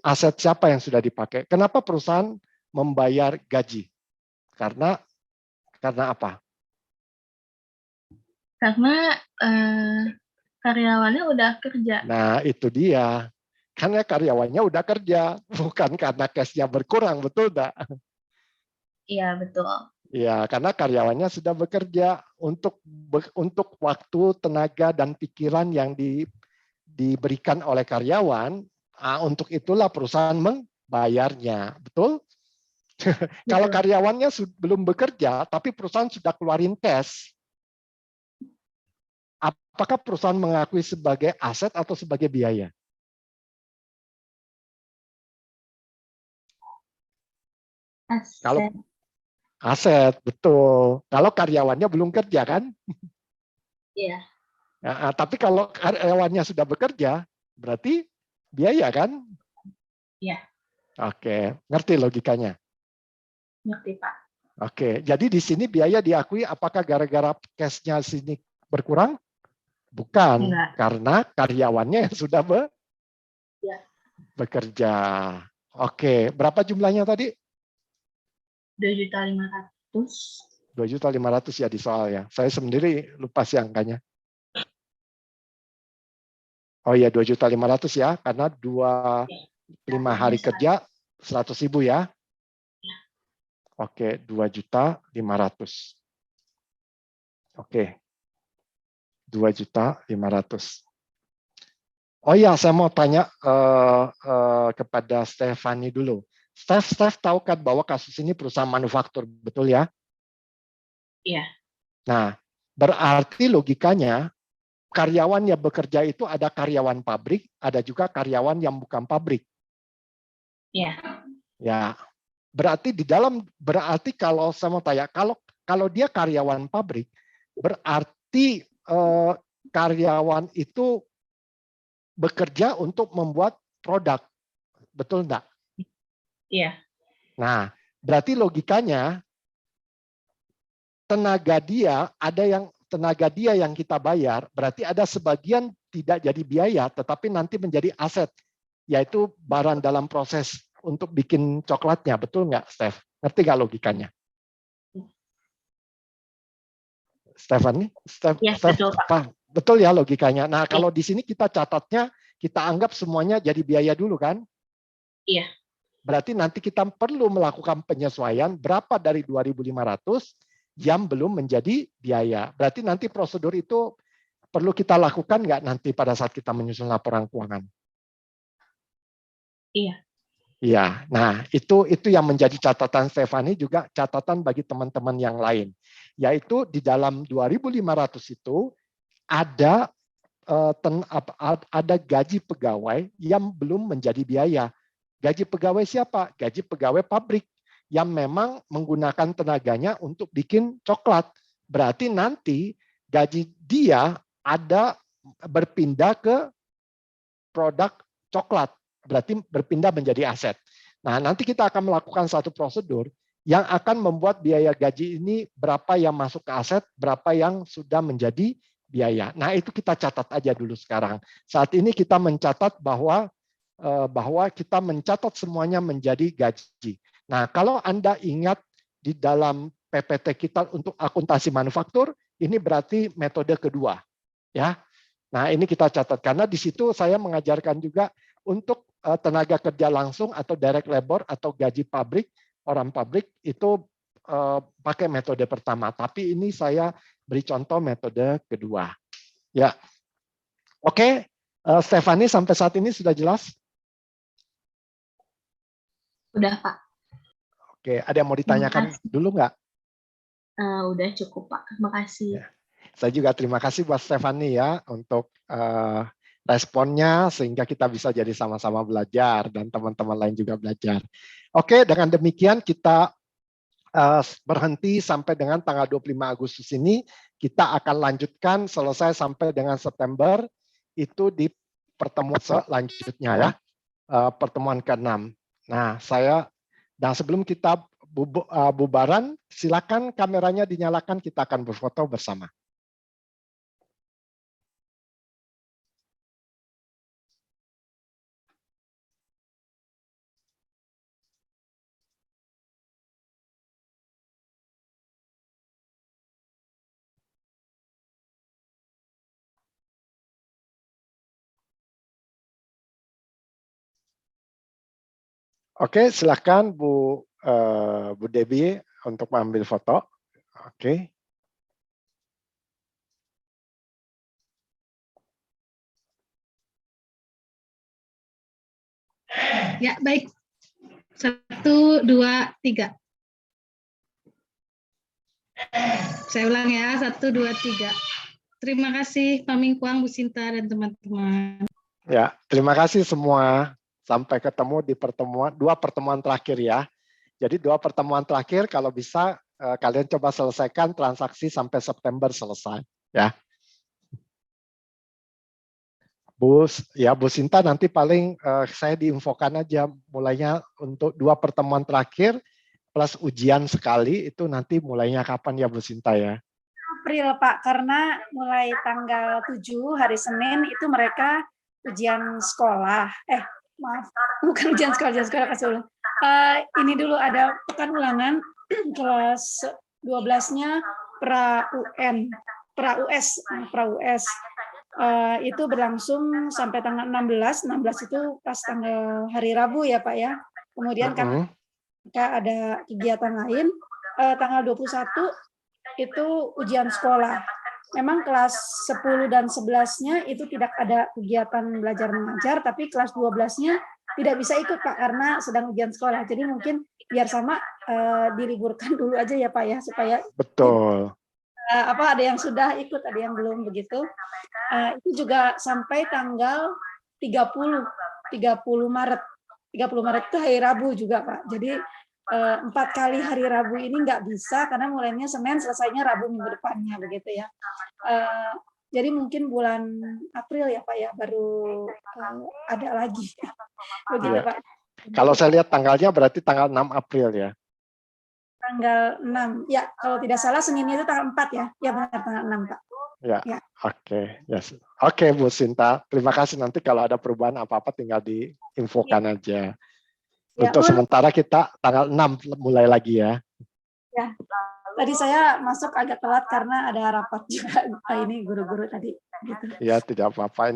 aset siapa yang sudah dipakai? Kenapa perusahaan membayar gaji? Karena apa? Karena karyawannya udah kerja. Nah, itu dia. Karena karyawannya udah kerja, bukan karena cash-nya berkurang, betul enggak? Iya, betul. Ya, karena karyawannya sudah bekerja untuk waktu, tenaga, dan pikiran yang diberikan oleh karyawan. Untuk itulah perusahaan membayarnya, betul? Kalau karyawannya belum bekerja, tapi perusahaan sudah keluarin cash, apakah perusahaan mengakui sebagai aset atau sebagai biaya? Aset. Kalau aset, betul. Kalau karyawannya belum kerja, kan? Iya. Tapi kalau karyawannya sudah bekerja, berarti biaya, kan? Iya. Oke, ngerti logikanya? Ngerti, Pak. Oke, jadi di sini biaya diakui apakah gara-gara cash-nya sini berkurang? Bukan, Enggak. karena karyawannya yang sudah bekerja. Oke, berapa jumlahnya tadi? 2.500.000. 2.500.000 ya di soal ya. Saya sendiri lupa sih angkanya. Oh iya, 2.500.000 ya, karena 5 hari kerja 100.000 ya. Oke, 2.500.000. Oke. 2.500.000. Oh iya, saya mau tanya kepada Stephanie dulu. Steph tahu kan bahwa kasus ini perusahaan manufaktur, betul ya? Iya. Nah, berarti logikanya karyawan yang bekerja itu ada karyawan pabrik, ada juga karyawan yang bukan pabrik. Iya. Ya. berarti kalau saya mau tanya, kalau dia karyawan pabrik, berarti karyawan itu bekerja untuk membuat produk, betul enggak? Iya. Nah, berarti logikanya tenaga dia yang kita bayar, berarti ada sebagian tidak jadi biaya, tetapi nanti menjadi aset, yaitu barang dalam proses untuk bikin coklatnya, betul nggak, Steph? Ngerti nggak logikanya? Stephanie? Ya, betul, Pak. Betul ya logikanya. Nah, kalau di sini kita catatnya, kita anggap semuanya jadi biaya dulu kan? Iya. Berarti nanti kita perlu melakukan penyesuaian berapa dari 2.500 yang belum menjadi biaya. Berarti nanti prosedur itu perlu kita lakukan nggak nanti pada saat kita menyusun laporan keuangan? Iya. Iya, nah itu yang menjadi catatan Stephanie, juga catatan bagi teman-teman yang lain. Yaitu di dalam 2.500 itu ada gaji pegawai yang belum menjadi biaya. Gaji pegawai siapa? Gaji pegawai pabrik yang memang menggunakan tenaganya untuk bikin coklat. Berarti nanti gaji dia ada berpindah ke produk coklat. Berarti berpindah menjadi aset. Nah, nanti kita akan melakukan satu prosedur yang akan membuat biaya gaji ini berapa yang masuk ke aset, berapa yang sudah menjadi biaya. Nah, itu kita catat aja dulu sekarang. Saat ini kita mencatat bahwa kita mencatat semuanya menjadi gaji. Nah, kalau Anda ingat di dalam PPT kita untuk akuntansi manufaktur, ini berarti metode kedua, ya. Nah, ini kita catat karena di situ saya mengajarkan juga untuk tenaga kerja langsung atau direct labor atau gaji pabrik, orang pabrik itu pakai metode pertama. Tapi ini saya beri contoh metode kedua. Ya, oke, Stephanie sampai saat ini sudah jelas? Udah, Pak. Oke, ada yang mau ditanyakan dulu nggak? Udah cukup, Pak. Terima kasih. Ya. Saya juga terima kasih buat Stephanie ya untuk responnya sehingga kita bisa jadi sama-sama belajar dan teman-teman lain juga belajar. Oke, dengan demikian kita berhenti sampai dengan tanggal 25 Agustus ini. Kita akan lanjutkan selesai sampai dengan September itu di pertemuan selanjutnya ya, pertemuan ke-6. Nah, sebelum kita bubaran, silakan kameranya dinyalakan, kita akan berfoto bersama. Oke, silakan Bu Debbie untuk mengambil foto. Oke. Ya, baik. 1, 2, 3. Saya ulang ya, 1, 2, 3. Terima kasih Pak Mingkuang, Bu Sinta, dan teman-teman. Ya, terima kasih semua. Sampai ketemu di dua pertemuan terakhir ya. Jadi 2 pertemuan terakhir kalau bisa kalian coba selesaikan transaksi sampai September selesai ya. Bu Sinta nanti paling saya diinfokan aja mulainya untuk 2 pertemuan terakhir plus ujian sekali itu nanti mulainya kapan ya Bu Sinta ya? April Pak, karena mulai tanggal 7 hari Senin itu mereka ujian sekolah. Maaf, bukan ujian sekolah kasih. Ini dulu ada pekan ulangan kelas 12-nya pra-US. Itu berlangsung sampai tanggal 16. 16 itu pas tanggal hari Rabu ya Pak ya. Kemudian kan ada kegiatan lain. Tanggal 21 itu ujian sekolah. Memang kelas 10 dan 11-nya itu tidak ada kegiatan belajar mengajar, tapi kelas 12-nya tidak bisa ikut Pak karena sedang ujian sekolah. Jadi mungkin biar sama diliburkan dulu aja ya Pak ya supaya betul. Ada yang sudah ikut, ada yang belum begitu. Itu juga sampai tanggal 30 Maret. 30 Maret itu hari Rabu juga Pak. Jadi 4 kali hari Rabu ini nggak bisa karena mulainya Senin, selesainya Rabu minggu depannya begitu ya. Jadi mungkin bulan April ya Pak ya baru ada lagi. Begitu Iya. Pak. Kalau saya lihat tanggalnya berarti tanggal 6 April ya. Tanggal 6. Ya, kalau tidak salah Seninnya itu tanggal 4 ya. Ya benar tanggal 6 Pak. Ya, Ya. oke, yes. Oke Bu Sinta, terima kasih. Nanti kalau ada perubahan apa-apa tinggal diinfokan aja. Ya, Untuk sementara kita tanggal 6 mulai lagi ya. Ya, tadi saya masuk agak telat karena ada rapat juga ini guru-guru tadi. Gitu. Ya, tidak apa-apa.